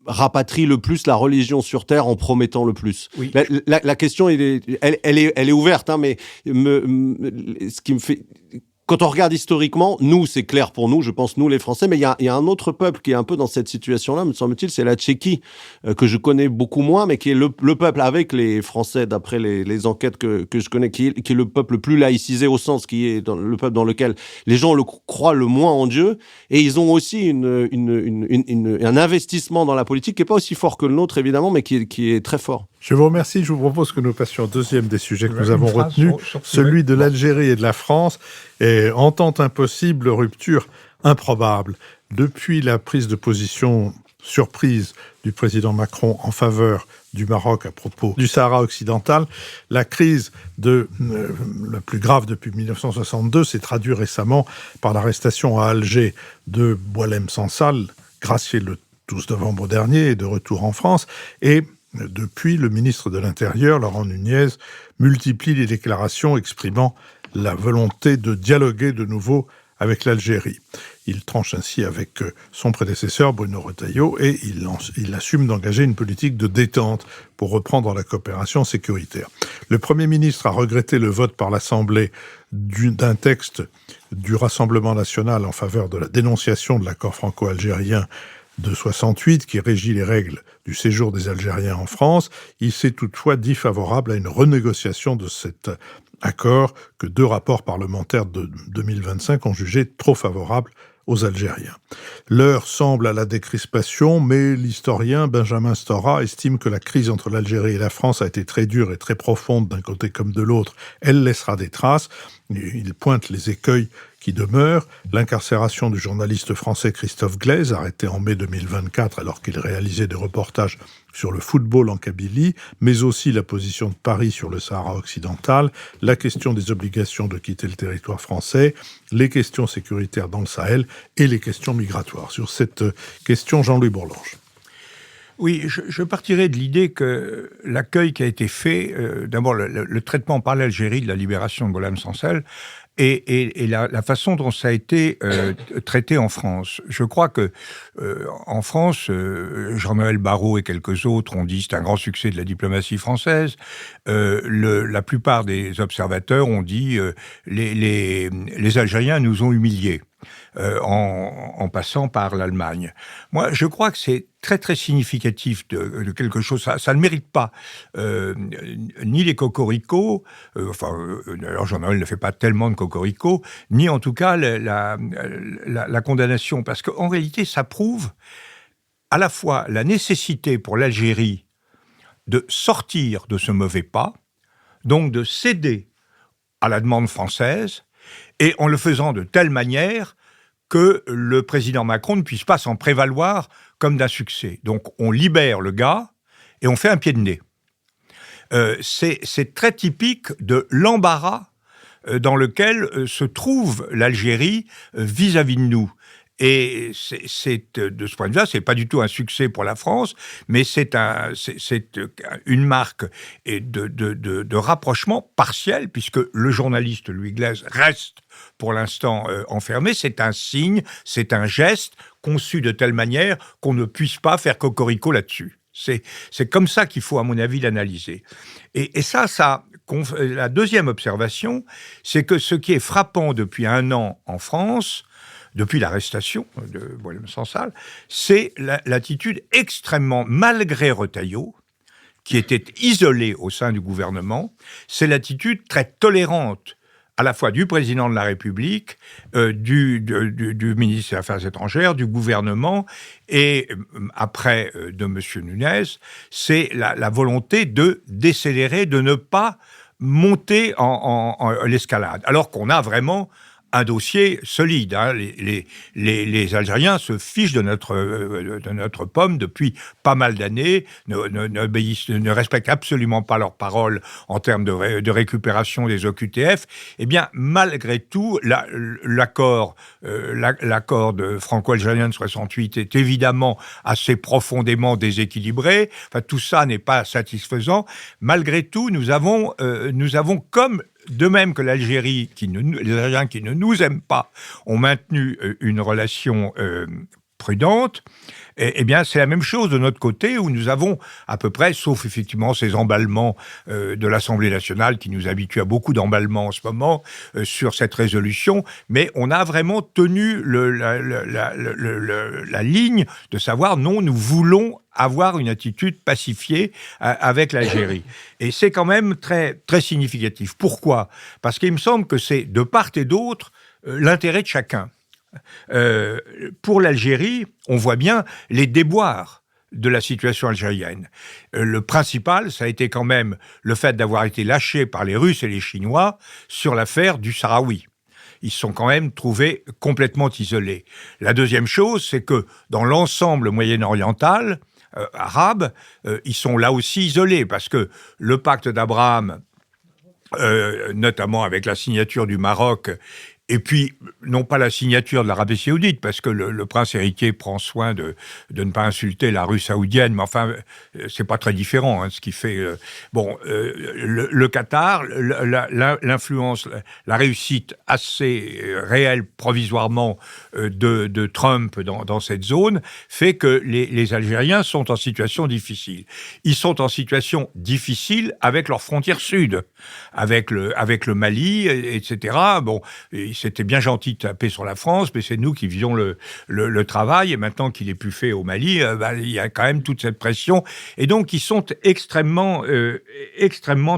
rapatrient le plus la religion sur terre en promettant le plus? Oui. La question, elle est ouverte, hein, mais ce qui me fait... quand on regarde historiquement, nous, c'est clair pour nous, je pense, nous les Français, mais il y a un autre peuple qui est un peu dans cette situation-là, me semble-t-il, c'est la Tchéquie, que je connais beaucoup moins, mais qui est le peuple avec les Français, d'après les enquêtes que je connais, qui est le peuple le plus laïcisé au sens, qui est le peuple dans lequel les gens croient le moins en Dieu, et ils ont aussi un investissement dans la politique qui n'est pas aussi fort que le nôtre, évidemment, mais qui est très fort. Je vous remercie. Je vous propose que nous passions au deuxième des sujets que nous avons retenus, celui de l'Algérie et de la France. Et entente impossible, rupture improbable. Depuis la prise de position surprise du président Macron en faveur du Maroc à propos du Sahara occidental, la crise la plus grave depuis 1962 s'est traduite récemment par l'arrestation à Alger de Boualem Sansal, gracié le 12 novembre dernier et de retour en France. Et depuis, le ministre de l'Intérieur, Laurent Nunez, multiplie les déclarations exprimant la volonté de dialoguer de nouveau avec l'Algérie. Il tranche ainsi avec son prédécesseur, Bruno Retailleau, et il assume d'engager une politique de détente pour reprendre la coopération sécuritaire. Le Premier ministre a regretté le vote par l'Assemblée d'un texte du Rassemblement national en faveur de la dénonciation de l'accord franco-algérien de 68 qui régit les règles du séjour des Algériens en France. Il s'est toutefois dit favorable à une renégociation de cet accord que 2 rapports parlementaires de 2025 ont jugé trop favorable aux Algériens. L'heure semble à la décrispation, mais l'historien Benjamin Stora estime que la crise entre l'Algérie et la France a été très dure et très profonde d'un côté comme de l'autre. Elle laissera des traces. Il pointe les écueils qui demeurent. L'incarcération du journaliste français Christophe Glaise, arrêté en mai 2024 alors qu'il réalisait des reportages sur le football en Kabylie, mais aussi la position de Paris sur le Sahara occidental, la question des obligations de quitter le territoire français, les questions sécuritaires dans le Sahel et les questions migratoires. Sur cette question, Jean-Louis Bourlanges. Oui, je partirais de l'idée que l'accueil qui a été fait, d'abord le traitement par l'Algérie de la libération de Boualem Sansal, et la façon dont ça a été traité en France. Je crois que en France, Jean-Noël Barrot et quelques autres ont dit c'est un grand succès de la diplomatie française. La plupart des observateurs ont dit les Algériens nous ont humiliés. En passant par l'Allemagne. Moi, je crois que c'est très très significatif de quelque chose. Ça ne mérite pas ni les cocoricots, d'ailleurs Jean-Noël ne fait pas tellement de cocoricots, ni en tout cas la condamnation, parce qu'en réalité, ça prouve à la fois la nécessité pour l'Algérie de sortir de ce mauvais pas, donc de céder à la demande française, et en le faisant de telle manière que le président Macron ne puisse pas s'en prévaloir comme d'un succès. Donc on libère le gars et on fait un pied de nez. C'est très typique de l'embarras dans lequel se trouve l'Algérie vis-à-vis de nous. Et de ce point de vue-là, c'est pas du tout un succès pour la France, mais c'est une marque de rapprochement partiel, puisque le journaliste Louis Glaise reste pour l'instant enfermé. C'est un signe, c'est un geste conçu de telle manière qu'on ne puisse pas faire cocorico là-dessus. C'est comme ça qu'il faut, à mon avis, l'analyser. Et ça, la deuxième observation, c'est que ce qui est frappant depuis 1 an en France, depuis l'arrestation de Boualem Sansal, c'est l'attitude extrêmement, malgré Retailleau, qui était isolé au sein du gouvernement, c'est l'attitude très tolérante à la fois du président de la République, du ministre des Affaires étrangères, du gouvernement, et après de M. Nunez, c'est la volonté de décélérer, de ne pas monter en l'escalade, alors qu'on a vraiment un dossier solide. Hein. Les Algériens se fichent de notre pomme depuis pas mal d'années, ne respectent absolument pas leurs paroles en termes de récupération des OQTF. Eh bien, malgré tout, l'accord de franco-algérien de 68 est évidemment assez profondément déséquilibré. Enfin, tout ça n'est pas satisfaisant. Malgré tout, nous avons comme de même que l'Algérie, les Algériens qui ne nous aiment pas, ont maintenu une relation prudente. Eh bien, c'est la même chose de notre côté, où nous avons à peu près, sauf effectivement ces emballements de l'Assemblée nationale qui nous habituent à beaucoup d'emballements en ce moment sur cette résolution, mais on a vraiment tenu la ligne de savoir non, nous voulons avoir une attitude pacifiée avec l'Algérie. Et c'est quand même très, très significatif. Pourquoi ? Parce qu'il me semble que c'est de part et d'autre l'intérêt de chacun. Pour l'Algérie, on voit bien les déboires de la situation algérienne. Le principal, ça a été quand même le fait d'avoir été lâché par les Russes et les Chinois sur l'affaire du Sahraoui. Ils se sont quand même trouvés complètement isolés. La deuxième chose, c'est que dans l'ensemble moyen-oriental, arabe, ils sont là aussi isolés, parce que le pacte d'Abraham, notamment avec la signature du Maroc, et puis, non pas la signature de l'Arabie saoudite, parce que le prince héritier prend soin de ne pas insulter la rue saoudienne, mais enfin, c'est pas très différent, ce qui fait... le Qatar, l'influence, la réussite assez réelle, provisoirement, de Trump dans cette zone, fait que les Algériens sont en situation difficile. Ils sont en situation difficile avec leurs frontières sud, avec le Mali, etc. Bon, c'était bien gentil de taper sur la France, mais c'est nous qui faisions le travail, et maintenant qu'il est plus fait au Mali, il y a quand même toute cette pression. Et donc, ils sont extrêmement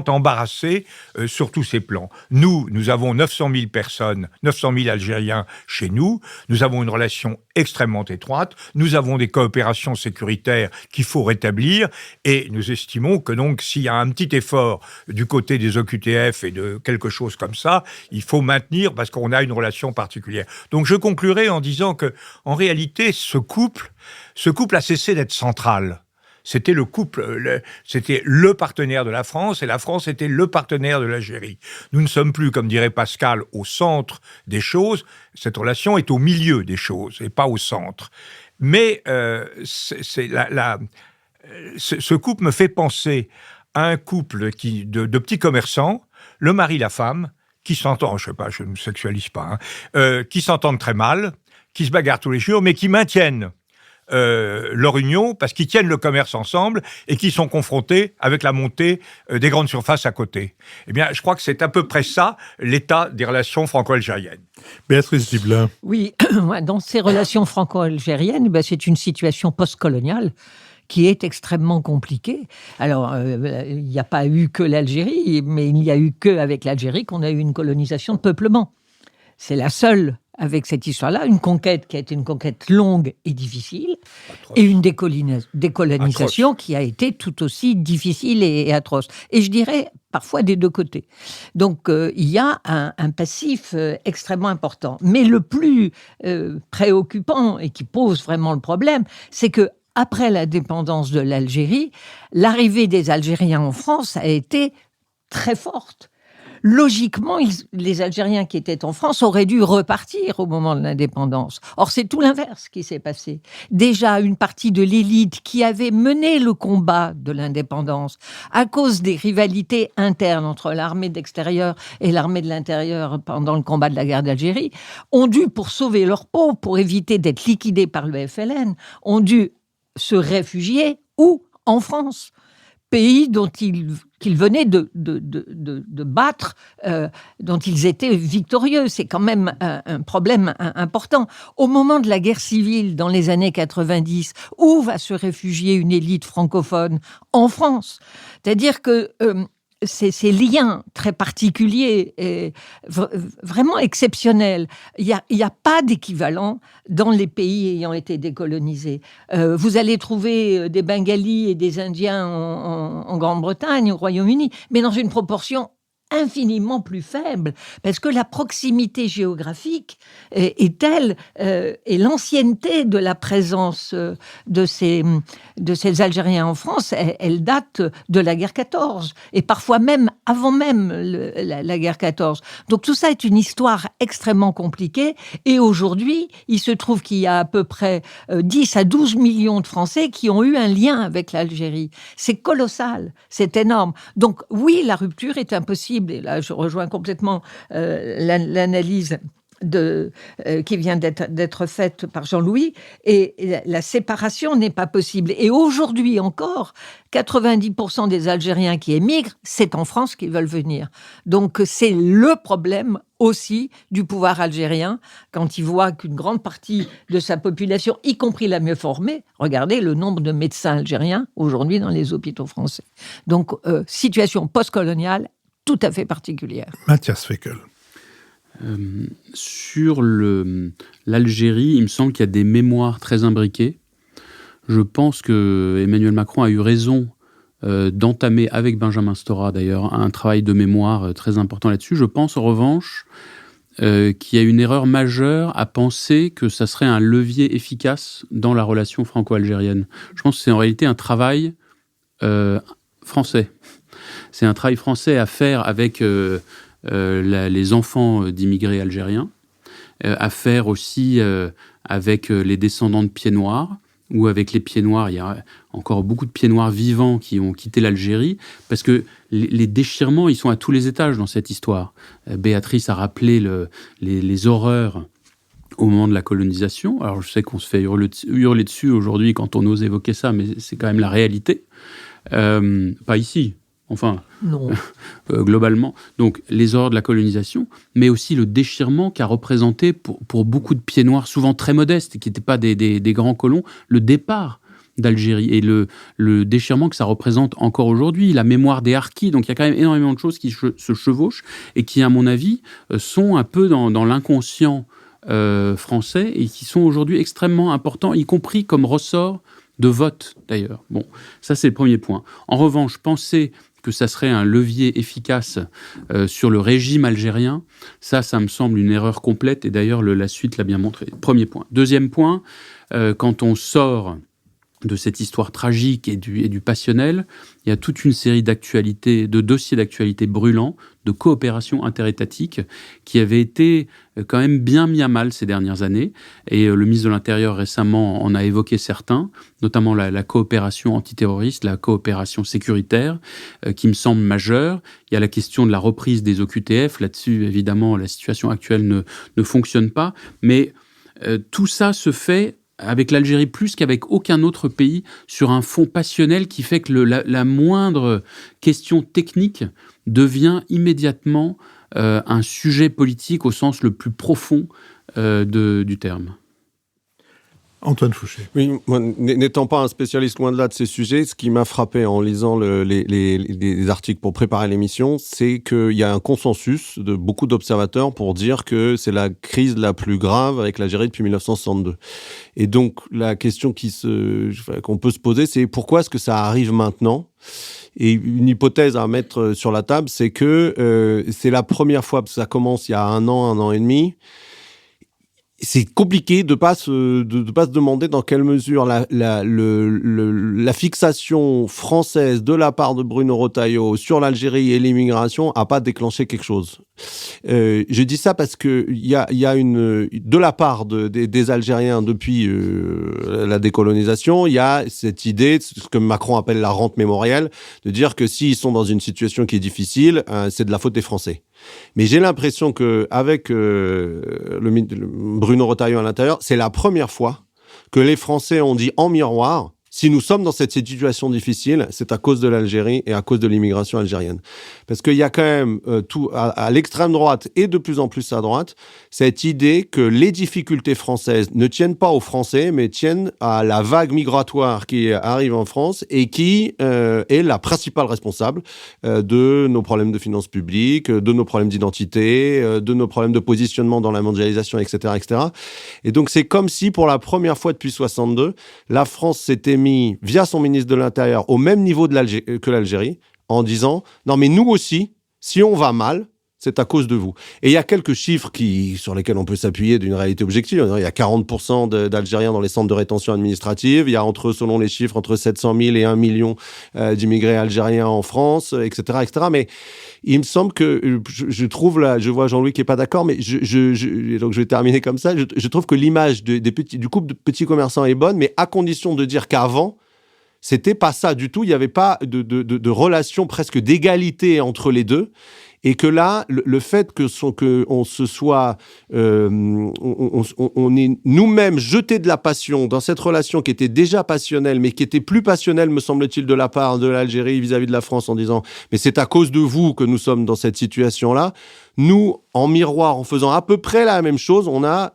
embarrassés sur tous ces plans. Nous avons 900 000 personnes, 900 000 Algériens chez nous, nous avons une relation extrêmement étroite, nous avons des coopérations sécuritaires qu'il faut rétablir, et nous estimons que donc, s'il y a un petit effort du côté des OQTF et de quelque chose comme ça, il faut maintenir, parce qu'on a une relation particulière. Donc je conclurai en disant que, en réalité, ce couple a cessé d'être central. C'était le couple, c'était le partenaire de la France, et la France était le partenaire de l'Algérie. Nous ne sommes plus, comme dirait Pascal, au centre des choses. Cette relation est au milieu des choses, et pas au centre. Mais ce couple me fait penser à un couple de petits commerçants, le mari, la femme, qui s'entendent, je ne me sexualise pas, qui s'entendent très mal, qui se bagarrent tous les jours, mais qui maintiennent leur union parce qu'ils tiennent le commerce ensemble et qui sont confrontés avec la montée des grandes surfaces à côté. Eh bien, je crois que c'est à peu près ça, l'état des relations franco-algériennes. Béatrice Diblain. Oui, dans ces relations franco-algériennes, c'est une situation post-coloniale qui est extrêmement compliquée. Alors, il n'y a pas eu que l'Algérie, mais il n'y a eu qu'avec l'Algérie qu'on a eu une colonisation de peuplement. C'est la seule, avec cette histoire-là, une conquête qui a été une conquête longue et difficile, atroce. Et une décolonisation atroce. Qui a été tout aussi difficile et atroce. Et je dirais parfois des deux côtés. Donc, il y a un passif extrêmement important. Mais le plus préoccupant et qui pose vraiment le problème, c'est que après l'indépendance de l'Algérie, l'arrivée des Algériens en France a été très forte. Logiquement, les Algériens qui étaient en France auraient dû repartir au moment de l'indépendance. Or, c'est tout l'inverse qui s'est passé. Déjà, une partie de l'élite qui avait mené le combat de l'indépendance à cause des rivalités internes entre l'armée d'extérieur et l'armée de l'intérieur pendant le combat de la guerre d'Algérie, ont dû, pour sauver leur peau, pour éviter d'être liquidés par le FLN, ont dû se réfugier où ? En France, pays dont qu'ils venaient de battre, dont ils étaient victorieux. C'est quand même un problème important. Au moment de la guerre civile, dans les années 90, où va se réfugier une élite francophone ? En France. C'est-à-dire que ces liens très particuliers et vraiment exceptionnels. Il y a pas d'équivalent dans les pays ayant été décolonisés. Vous allez trouver des Bengalis et des Indiens en Grande-Bretagne, au Royaume-Uni, mais dans une proportion infiniment plus faible, parce que la proximité géographique est telle, et l'ancienneté de la présence de ces Algériens en France, elle date de la guerre 14, et parfois même avant même la guerre 14. Donc tout ça est une histoire extrêmement compliquée, et aujourd'hui, il se trouve qu'il y a à peu près 10 à 12 millions de Français qui ont eu un lien avec l'Algérie. C'est colossal, c'est énorme. Donc oui, la rupture est impossible. Et là, je rejoins complètement l'analyse qui vient d'être faite par Jean-Louis, et la séparation n'est pas possible. Et aujourd'hui encore, 90% des Algériens qui émigrent, c'est en France qu'ils veulent venir. Donc c'est le problème aussi du pouvoir algérien, quand il voit qu'une grande partie de sa population, y compris la mieux formée, regardez le nombre de médecins algériens aujourd'hui dans les hôpitaux français. Donc situation postcoloniale tout à fait particulière. Mathias Fekl. Sur l'Algérie, il me semble qu'il y a des mémoires très imbriquées. Je pense que Emmanuel Macron a eu raison d'entamer, avec Benjamin Stora d'ailleurs, un travail de mémoire très important là-dessus. Je pense en revanche qu'il y a une erreur majeure à penser que ça serait un levier efficace dans la relation franco-algérienne. Je pense que c'est en réalité un travail français. C'est un travail français à faire avec les enfants d'immigrés algériens, à faire aussi avec les descendants de pieds noirs, ou avec les pieds noirs. Il y a encore beaucoup de pieds noirs vivants qui ont quitté l'Algérie, parce que les déchirements, ils sont à tous les étages dans cette histoire. Béatrice a rappelé les horreurs au moment de la colonisation. Alors je sais qu'on se fait hurler dessus aujourd'hui quand on ose évoquer ça, mais c'est quand même la réalité. Pas ici. Enfin, non. Globalement. Donc, les horreurs de la colonisation, mais aussi le déchirement qu'a représenté pour beaucoup de pieds noirs, souvent très modestes, qui n'étaient pas des grands colons, le départ d'Algérie et le déchirement que ça représente encore aujourd'hui, la mémoire des harkis. Donc, il y a quand même énormément de choses qui se chevauchent et qui, à mon avis, sont un peu dans l'inconscient français et qui sont aujourd'hui extrêmement importants, y compris comme ressort de vote, d'ailleurs. Bon, ça, c'est le premier point. En revanche, penser que ça serait un levier efficace sur le régime algérien, ça me semble une erreur complète, et d'ailleurs la suite l'a bien montré. Premier point. Deuxième point, quand on sort de cette histoire tragique et du passionnel, il y a toute une série de dossiers d'actualité brûlants, de coopération interétatique, qui avaient été quand même bien mis à mal ces dernières années. Et le ministre de l'Intérieur récemment en a évoqué certains, notamment la coopération antiterroriste, la coopération sécuritaire, qui me semble majeure. Il y a la question de la reprise des OQTF. Là-dessus, évidemment, la situation actuelle ne fonctionne pas. Mais tout ça se fait avec l'Algérie plus qu'avec aucun autre pays, sur un fond passionnel qui fait que la moindre question technique devient immédiatement un sujet politique au sens le plus profond du terme. Antoine Fouché. Oui, moi, n'étant pas un spécialiste loin de là de ces sujets, ce qui m'a frappé en lisant les articles pour préparer l'émission, c'est qu'il y a un consensus de beaucoup d'observateurs pour dire que c'est la crise la plus grave avec l'Algérie depuis 1962. Et donc, la question qu'on peut se poser, c'est pourquoi est-ce que ça arrive maintenant ? Et une hypothèse à mettre sur la table, c'est que c'est la première fois, parce que ça commence il y a un an et demi. C'est compliqué de pas se demander dans quelle mesure la fixation française de la part de Bruno Retailleau sur l'Algérie et l'immigration a pas déclenché quelque chose. Je dis ça parce que il y a de la part des Algériens depuis la décolonisation, il y a cette idée, ce que Macron appelle la rente mémorielle, de dire que s'ils sont dans une situation qui est difficile, c'est de la faute des Français. Mais j'ai l'impression qu'avec Bruno Retailleau à l'intérieur, c'est la première fois que les Français ont dit en miroir, si nous sommes dans cette situation difficile, c'est à cause de l'Algérie et à cause de l'immigration algérienne. Parce qu'il y a quand même tout à l'extrême droite et de plus en plus à droite, cette idée que les difficultés françaises ne tiennent pas aux Français, mais tiennent à la vague migratoire qui arrive en France et qui est la principale responsable de nos problèmes de finances publiques, de nos problèmes d'identité, de nos problèmes de positionnement dans la mondialisation, etc., etc. Et donc c'est comme si pour la première fois depuis 62, la France s'était mis, via son ministre de l'Intérieur, au même niveau que l'Algérie, en disant « Non, mais nous aussi, si on va mal, c'est à cause de vous. » Et il y a quelques chiffres sur lesquels on peut s'appuyer d'une réalité objective. Il y a 40% d'Algériens dans les centres de rétention administrative. Il y a selon les chiffres, entre 700 000 et 1 million d'immigrés algériens en France, etc., etc. Mais il me semble que je vois Jean-Louis qui est pas d'accord, mais donc je vais terminer comme ça. Je trouve que l'image du couple de petits commerçants est bonne, mais à condition de dire qu'avant, c'était pas ça du tout. Il n'y avait pas de relation presque d'égalité entre les deux. Et que là, le fait que on se soit, on est nous-mêmes jetés de la passion dans cette relation qui était déjà passionnelle, mais qui était plus passionnelle, me semble-t-il, de la part de l'Algérie vis-à-vis de la France, en disant mais c'est à cause de vous que nous sommes dans cette situation-là. Nous, en miroir, en faisant à peu près la même chose, on a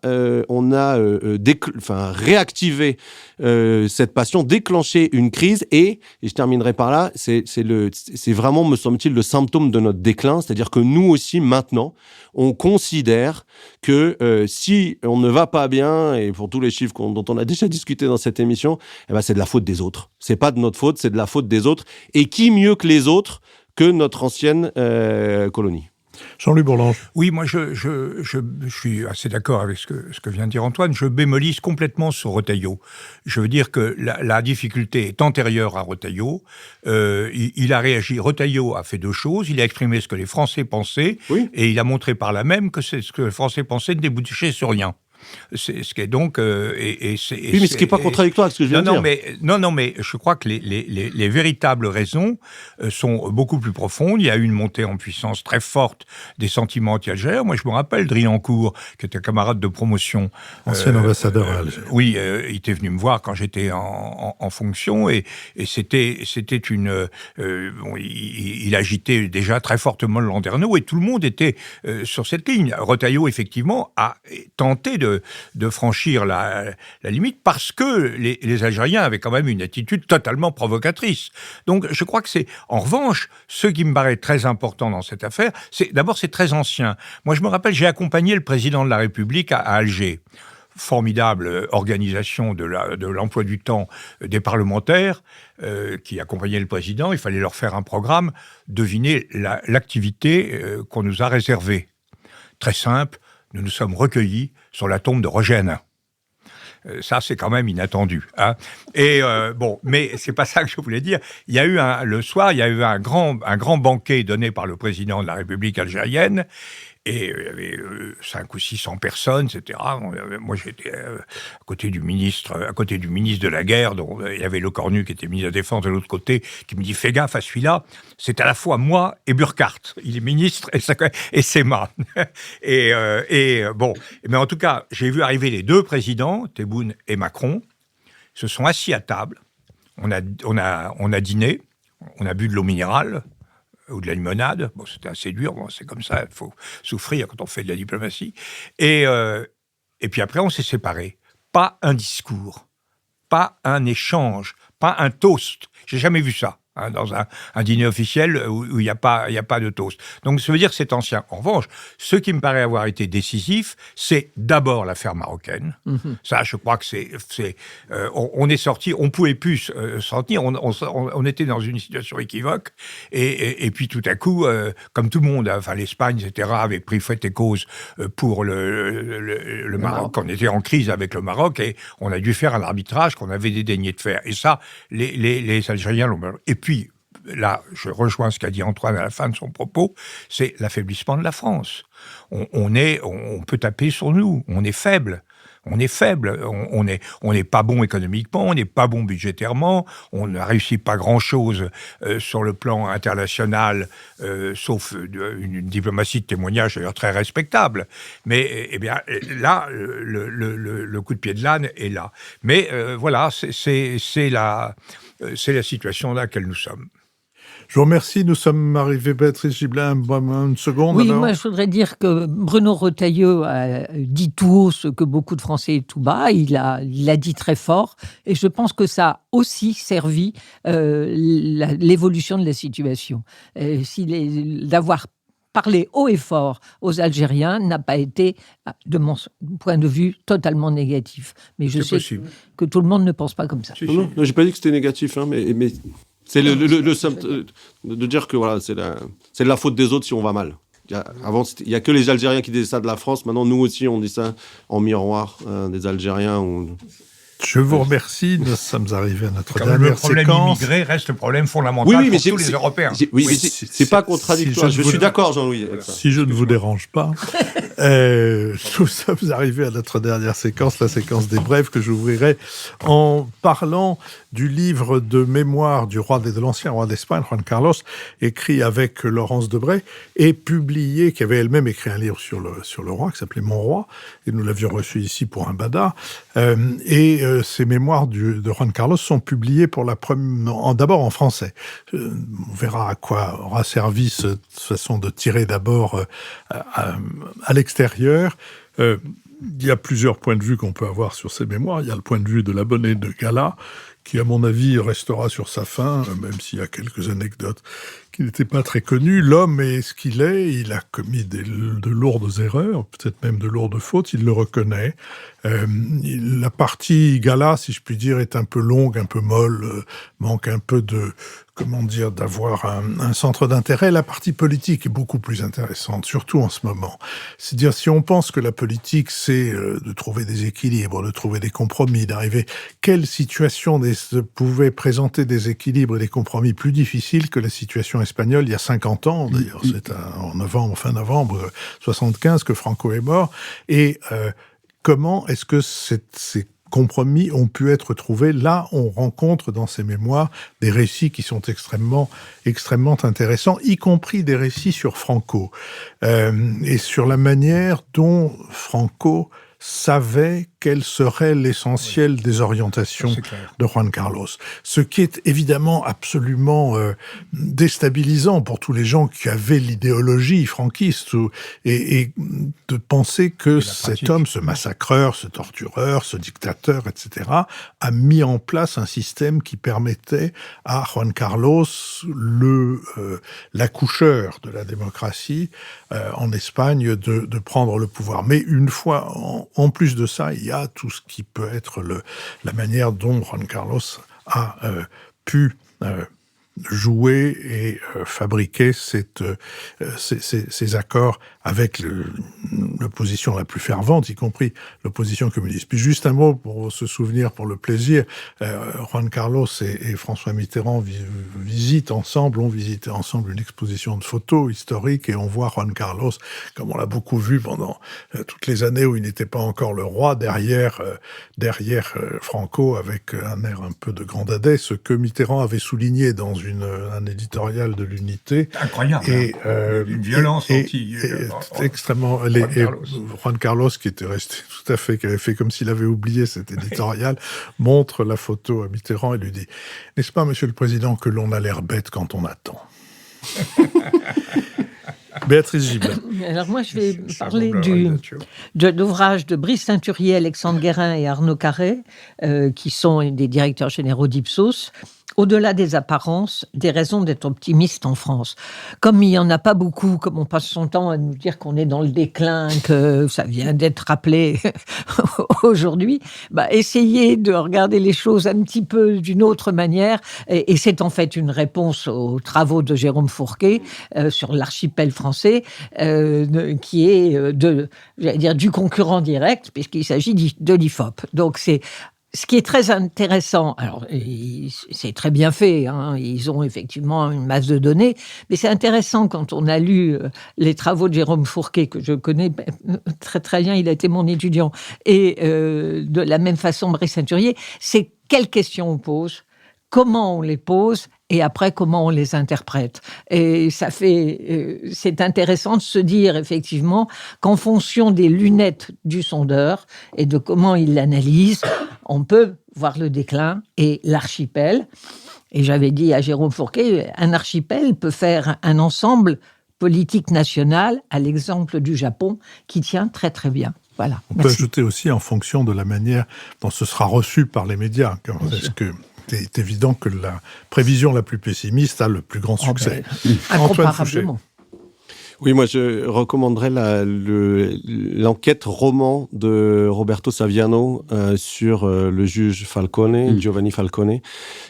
réactivé cette passion, déclenché une crise et je terminerai par là, c'est vraiment, me semble-t-il, le symptôme de notre déclin, c'est-à-dire que nous aussi, maintenant, on considère que si on ne va pas bien, et pour tous les chiffres dont on a déjà discuté dans cette émission, c'est de la faute des autres. C'est pas de notre faute, c'est de la faute des autres. Et qui mieux que les autres que notre ancienne colonie? Jean-Louis Bourlanges. Oui, moi je suis assez d'accord avec ce que vient de dire Antoine. Je bémolise complètement sur Retailleau. Je veux dire que la difficulté est antérieure à Retailleau. Il a réagi. Retailleau a fait deux choses. Il a exprimé ce que les Français pensaient, oui, et il a montré par là même que ce que les Français pensaient ne débouchait sur rien. C'est ce qui est donc oui, mais ce qui n'est pas contradictoire avec ce que je viens de dire. Non, mais je crois que les véritables raisons sont beaucoup plus profondes. Il y a eu une montée en puissance très forte des sentiments anti-algériens. Moi, je me rappelle Driancourt, qui était camarade de promotion, ancien ambassadeur à Alger. Oui, il était venu me voir quand j'étais en fonction et c'était une. Il agitait déjà très fortement le Landerneau et tout le monde était sur cette ligne. Retailleau, effectivement, a tenté de franchir la limite parce que les Algériens avaient quand même une attitude totalement provocatrice. Donc je crois que c'est, en revanche, ce qui me paraît très important dans cette affaire, d'abord c'est très ancien. Moi je me rappelle, j'ai accompagné le président de la République à Alger. Formidable organisation de l'emploi du temps des parlementaires qui accompagnaient le président. Il fallait leur faire un programme. Devinez l'activité qu'on nous a réservée. Très simple. Nous nous sommes recueillis sur la tombe de Roger Hanin. Ça, c'est quand même inattendu. Hein. Et bon, mais c'est pas ça que je voulais dire. Il y a eu le soir, il y a eu un grand banquet donné par le président de la République algérienne. Et il y avait 500 ou 600 personnes, etc. Moi, j'étais à côté du ministre de la Guerre, dont il y avait Le Cornu qui était ministre de la Défense de l'autre côté, qui me dit « Fais gaffe à celui-là, c'est à la fois moi et Burkhardt. Il est ministre et c'est moi. » Et bon, mais en tout cas, j'ai vu arriver les deux présidents, Tebboune et Macron, se sont assis à table, on a dîné, on a bu de l'eau minérale, ou de la limonade. Bon, c'était assez dur, bon, c'est comme ça, il faut souffrir quand on fait de la diplomatie. Et puis après, on s'est séparés. Pas un discours, pas un échange, pas un toast. J'ai jamais vu ça, hein, dans un dîner officiel où il n'y a pas de toast. Donc, ça veut dire que c'est ancien. En revanche, ce qui me paraît avoir été décisif, c'est d'abord l'affaire marocaine. Mm-hmm. Ça, je crois que on est sorti, on pouvait plus sortir, on était dans une situation équivoque, et puis tout à coup, comme tout le monde, enfin l'Espagne, etc., avait pris fait et cause pour le Maroc. On était en crise avec le Maroc, et on a dû faire un arbitrage qu'on avait dédaigné de faire. Et ça, les Algériens l'ont... Et puis, là, je rejoins ce qu'a dit Antoine à la fin de son propos, c'est l'affaiblissement de la France. On peut taper sur nous, on est faible. On est faible, on n'est pas bon économiquement, on n'est pas bon budgétairement, on n'a réussi pas grand-chose sur le plan international, sauf une diplomatie de témoignage d'ailleurs très respectable. Mais eh bien là, le coup de pied de l'âne est là. Mais voilà, c'est la situation dans laquelle nous sommes. Je vous remercie. Nous sommes arrivés, Béatrice Gibelin, une seconde. Oui, alors. moi je voudrais dire que Bruno Retailleau a dit tout haut ce que beaucoup de Français tout bas. Il l'a dit très fort. Et je pense que ça a aussi servi l'évolution de la situation. D'avoir parlé haut et fort aux Algériens n'a pas été, de mon point de vue, totalement négatif. Mais je sais que tout le monde ne pense pas comme ça. Non, j'ai pas dit que c'était négatif, hein, mais c'est de dire que voilà, c'est de la faute des autres si on va mal. Avant, il n'y a que les Algériens qui disaient ça de la France. Maintenant, nous aussi, on dit ça en miroir des Algériens. Je vous remercie. Nous sommes arrivés à notre dernière séquence. Le problème immigré reste le problème fondamental pour tous les Européens. Oui, mais c'est pas contradictoire. Je suis d'accord, Jean-Louis. Si je ne vous dérange pas, Nous sommes arrivés à notre dernière séquence, la séquence des brèves, que j'ouvrirai en parlant du livre de mémoire de l'ancien roi d'Espagne, Juan Carlos, écrit avec Laurence Debray, et publié, qui avait elle-même écrit un livre sur le roi, qui s'appelait Mon roi, et nous l'avions reçu ici pour un bada. Ces mémoires de Juan Carlos sont publiées d'abord en français. On verra à quoi aura servi cette façon de tirer d'abord à l'extérieur. Il y a plusieurs points de vue qu'on peut avoir sur ces mémoires. Il y a le point de vue de l'abonné de Gala, qui, à mon avis, restera sur sa faim, même s'il y a quelques anecdotes qui n'étaient pas très connues. L'homme est ce qu'il est, il a commis de lourdes erreurs, peut-être même de lourdes fautes, il le reconnaît. La partie Gala, si je puis dire, est un peu longue, un peu molle, manque un peu d'avoir un centre d'intérêt. La partie politique est beaucoup plus intéressante, surtout en ce moment. C'est-à-dire, si on pense que la politique, c'est de trouver des équilibres, de trouver des compromis, d'arriver... Quelle situation pouvait présenter des équilibres et des compromis plus difficiles que la situation espagnole il y a 50 ans? D'ailleurs, c'est fin novembre 75 que Franco est mort. Et comment est-ce que ces compromis ont pu être trouvés? Là, on rencontre dans ces mémoires des récits qui sont extrêmement intéressants, y compris des récits sur Franco, et sur la manière dont Franco savait quel serait l'essentiel des orientations de Juan Carlos. Ce qui est évidemment absolument déstabilisant pour tous les gens qui avaient l'idéologie franquiste et de penser que cet homme, ce massacreur, ce tortureur, ce dictateur, etc., a mis en place un système qui permettait à Juan Carlos, l'accoucheur de la démocratie en Espagne, de prendre le pouvoir. Mais une fois, en plus de ça, il y a tout ce qui peut être la manière dont Juan Carlos a pu jouer et fabriquer ces accords avec l'opposition la plus fervente, y compris l'opposition communiste. Puis juste un mot pour se souvenir, pour le plaisir, Juan Carlos et François Mitterrand ont visité ensemble une exposition de photos historiques, et on voit Juan Carlos, comme on l'a beaucoup vu pendant toutes les années où il n'était pas encore le roi, derrière Franco, avec un air un peu de grandadais, ce que Mitterrand avait souligné dans un éditorial de l'Unité. Incroyable. Et une violence extrêmement. Juan Carlos, qui était resté tout à fait, qui avait fait comme s'il avait oublié cet éditorial, montre la photo à Mitterrand et lui dit: n'est-ce pas, Monsieur le Président, que l'on a l'air bête quand on attend? Béatrice Gibert. Alors moi, je vais parler de l'ouvrage de Brice Teinturier, Alexandre Guérin et Arnaud Carré, qui sont des directeurs généraux d'Ipsos. Au-delà des apparences, des raisons d'être optimiste en France. Comme il n'y en a pas beaucoup, comme on passe son temps à nous dire qu'on est dans le déclin, que ça vient d'être rappelé aujourd'hui, essayez de regarder les choses un petit peu d'une autre manière. Et c'est en fait une réponse aux travaux de Jérôme Fourquet sur l'archipel français, qui est du concurrent direct, puisqu'il s'agit de l'IFOP. Donc ce qui est très intéressant, alors c'est très bien fait, ils ont effectivement une masse de données, mais c'est intéressant quand on a lu les travaux de Jérôme Fourquet, que je connais très très bien, il a été mon étudiant, et de la même façon Brice Teinturier, c'est quelles questions on pose, comment on les pose, et après, comment on les interprète. Et c'est intéressant de se dire, effectivement, qu'en fonction des lunettes du sondeur et de comment il l'analyse, on peut voir le déclin et l'archipel. Et j'avais dit à Jérôme Fourquet, un archipel peut faire un ensemble politique national, à l'exemple du Japon, qui tient très très bien. Voilà. On peut ajouter aussi en fonction de la manière dont ce sera reçu par les médias. Est-ce que c'est évident que la prévision la plus pessimiste a le plus grand succès. Incomparablement. Oui, moi je recommanderais l'enquête roman de Roberto Saviano sur le juge Falcone, Giovanni Falcone.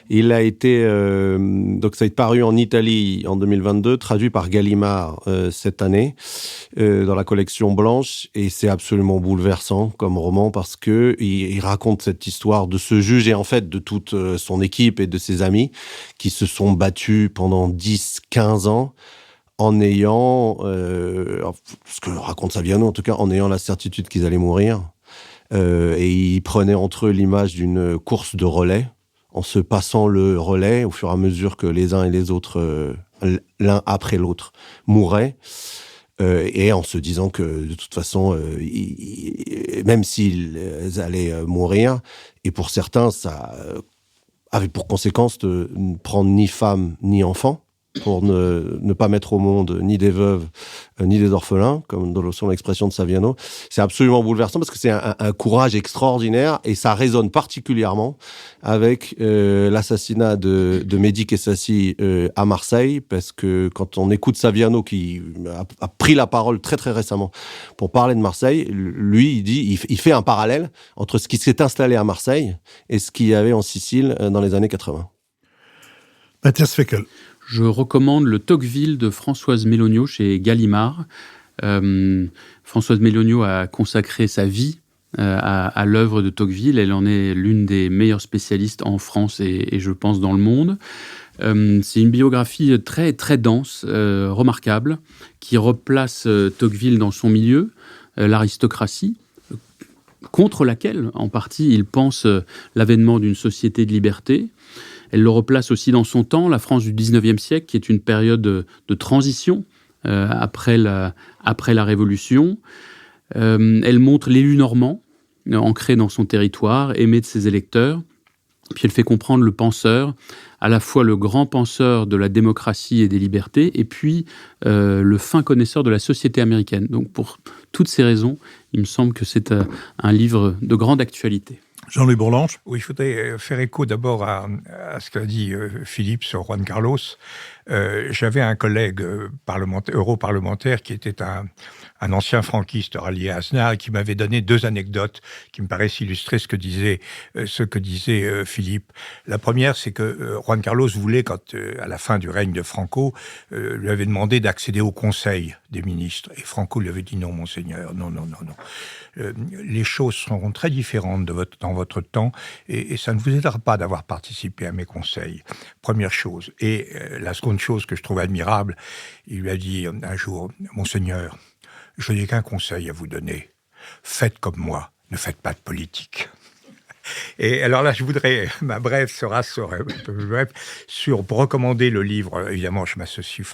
Il a été donc ça a été paru en Italie en 2022, traduit par Gallimard cette année dans la collection Blanche, et c'est absolument bouleversant comme roman parce que il raconte cette histoire de ce juge et en fait de toute son équipe et de ses amis qui se sont battus pendant 10-15 ans en ayant, ce que raconte Saviano en tout cas, en ayant la certitude qu'ils allaient mourir. Et ils prenaient entre eux l'image d'une course de relais, en se passant le relais au fur et à mesure que les uns et les autres, l'un après l'autre, mouraient. Et en se disant que de toute façon, même s'ils allaient mourir, et pour certains, ça avait pour conséquence de ne prendre ni femme ni enfant, pour ne pas mettre au monde ni des veuves ni des orphelins, comme dans l'expression de Saviano. C'est absolument bouleversant parce que c'est un courage extraordinaire et ça résonne particulièrement avec l'assassinat de Mehdi Kessassi à Marseille, parce que quand on écoute Saviano qui a pris la parole très très récemment pour parler de Marseille, lui il fait un parallèle entre ce qui s'est installé à Marseille et ce qu'il y avait en Sicile dans les années 80. Mathias Fekl. Je recommande le Tocqueville de Françoise Méloniaux chez Gallimard. Françoise Méloniaux a consacré sa vie à l'œuvre de Tocqueville. Elle en est l'une des meilleures spécialistes en France et je pense dans le monde. C'est une biographie très, très dense, remarquable, qui replace Tocqueville dans son milieu, l'aristocratie, contre laquelle, en partie, il pense l'avènement d'une société de liberté. Elle le replace aussi dans son temps, la France du 19e siècle, qui est une période de transition après la Révolution. Elle montre l'élu normand, ancré dans son territoire, aimé de ses électeurs. Puis elle fait comprendre le penseur, à la fois le grand penseur de la démocratie et des libertés, et puis le fin connaisseur de la société américaine. Donc pour toutes ces raisons, il me semble que c'est un livre de grande actualité. Jean-Louis Bourlanges. Oui, il faudrait faire écho d'abord à ce qu'a dit Philippe sur Juan Carlos. J'avais un collègue europarlementaire qui était un ancien franquiste rallié à Aznar et qui m'avait donné 2 anecdotes qui me paraissent illustrer ce que disait Philippe. La première, c'est que Juan Carlos voulait, à la fin du règne de Franco, lui avait demandé d'accéder au Conseil des ministres. Et Franco lui avait dit non, monseigneur, non. Les choses seront très différentes dans votre temps et ça ne vous aidera pas d'avoir participé à mes conseils. Première chose. Et la seconde chose que je trouve admirable, il lui a dit un jour, monseigneur, je n'ai qu'un conseil à vous donner. Faites comme moi, ne faites pas de politique. Et alors là, ma brève sera pour recommander le livre. Évidemment, je m'associe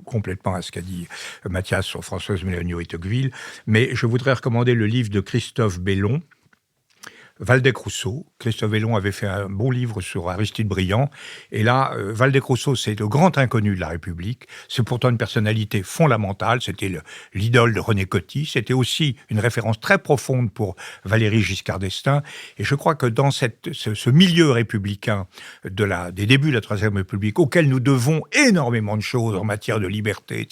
complètement à ce qu'a dit Mathias sur Françoise Méloniaux et Tocqueville, mais je voudrais recommander le livre de Christophe Bellon, Waldeck-Rousseau. Christophe Bellon avait fait un bon livre sur Aristide Briand. Et là, Waldeck-Rousseau, c'est le grand inconnu de la République. C'est pourtant une personnalité fondamentale. C'était l'idole de René Coty. C'était aussi une référence très profonde pour Valéry Giscard d'Estaing. Et je crois que dans ce milieu républicain des débuts de la Troisième République, auquel nous devons énormément de choses en matière de liberté,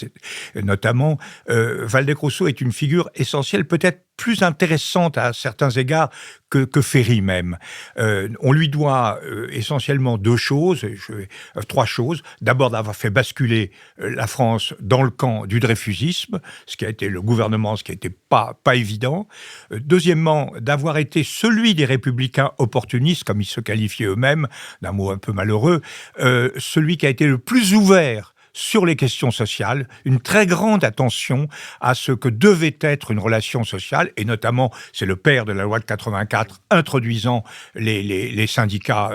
notamment, Waldeck-Rousseau est une figure essentielle, peut-être plus intéressante à certains égards que Ferry même. On lui doit essentiellement 3 choses. D'abord, d'avoir fait basculer la France dans le camp du dreyfusisme, ce qui a été le gouvernement, ce qui n'était pas évident. Deuxièmement, d'avoir été celui des républicains opportunistes, comme ils se qualifiaient eux-mêmes, d'un mot un peu malheureux, celui qui a été le plus ouvert sur les questions sociales, une très grande attention à ce que devait être une relation sociale, et notamment, c'est le père de la loi de 84 introduisant les syndicats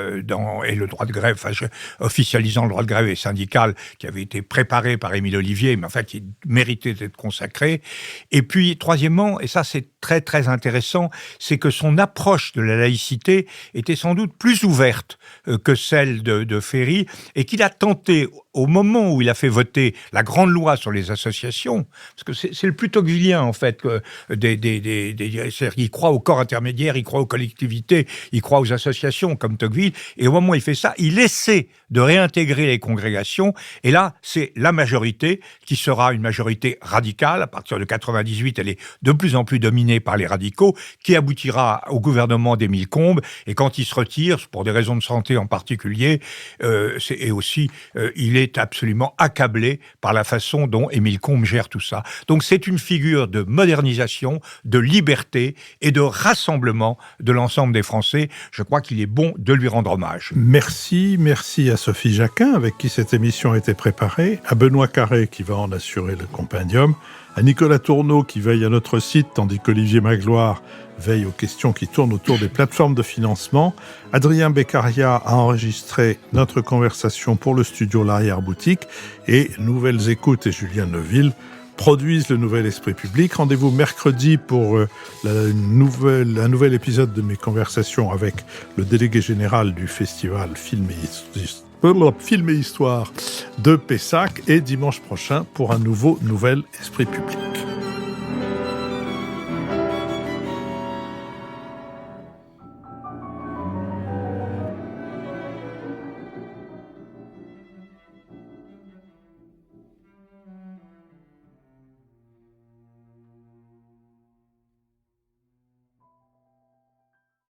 et le droit de grève, officialisant le droit de grève et syndical, qui avait été préparé par Émile Ollivier, mais en fait qui méritait d'être consacré. Et puis, troisièmement, et ça c'est très très intéressant, c'est que son approche de la laïcité était sans doute plus ouverte que celle de Ferry, et qu'il a tenté, au moment où il a fait voter la grande loi sur les associations, parce que c'est le plus tocquevillien, en fait, il croit au corps intermédiaire, il croit aux collectivités, il croit aux associations, comme Tocqueville, et au moment où il fait ça, il essaie de réintégrer les congrégations, et là, c'est la majorité qui sera une majorité radicale. À partir de 98, elle est de plus en plus dominée par les radicaux, qui aboutira au gouvernement d'Émile Combes, et quand il se retire, pour des raisons de santé en particulier, il est absolument accablé par la façon dont Émile Combes gère tout ça. Donc c'est une figure de modernisation, de liberté et de rassemblement de l'ensemble des Français. Je crois qu'il est bon de lui rendre hommage. Merci à Sophie Jacquin, avec qui cette émission a été préparée, à Benoît Carré, qui va en assurer le compendium, à Nicolas Tourneau, qui veille à notre site, tandis qu'Olivier Magloire veille aux questions qui tournent autour des plateformes de financement. Adrien Beccaria a enregistré notre conversation pour le studio L'Arrière-Boutique, et Nouvelles Écoutes et Julien Neuville produisent le Nouvel Esprit Public. Rendez-vous mercredi pour un nouvel épisode de mes conversations avec le délégué général du festival Film et Histoire de Pessac, et dimanche prochain pour un nouveau Nouvel Esprit Public.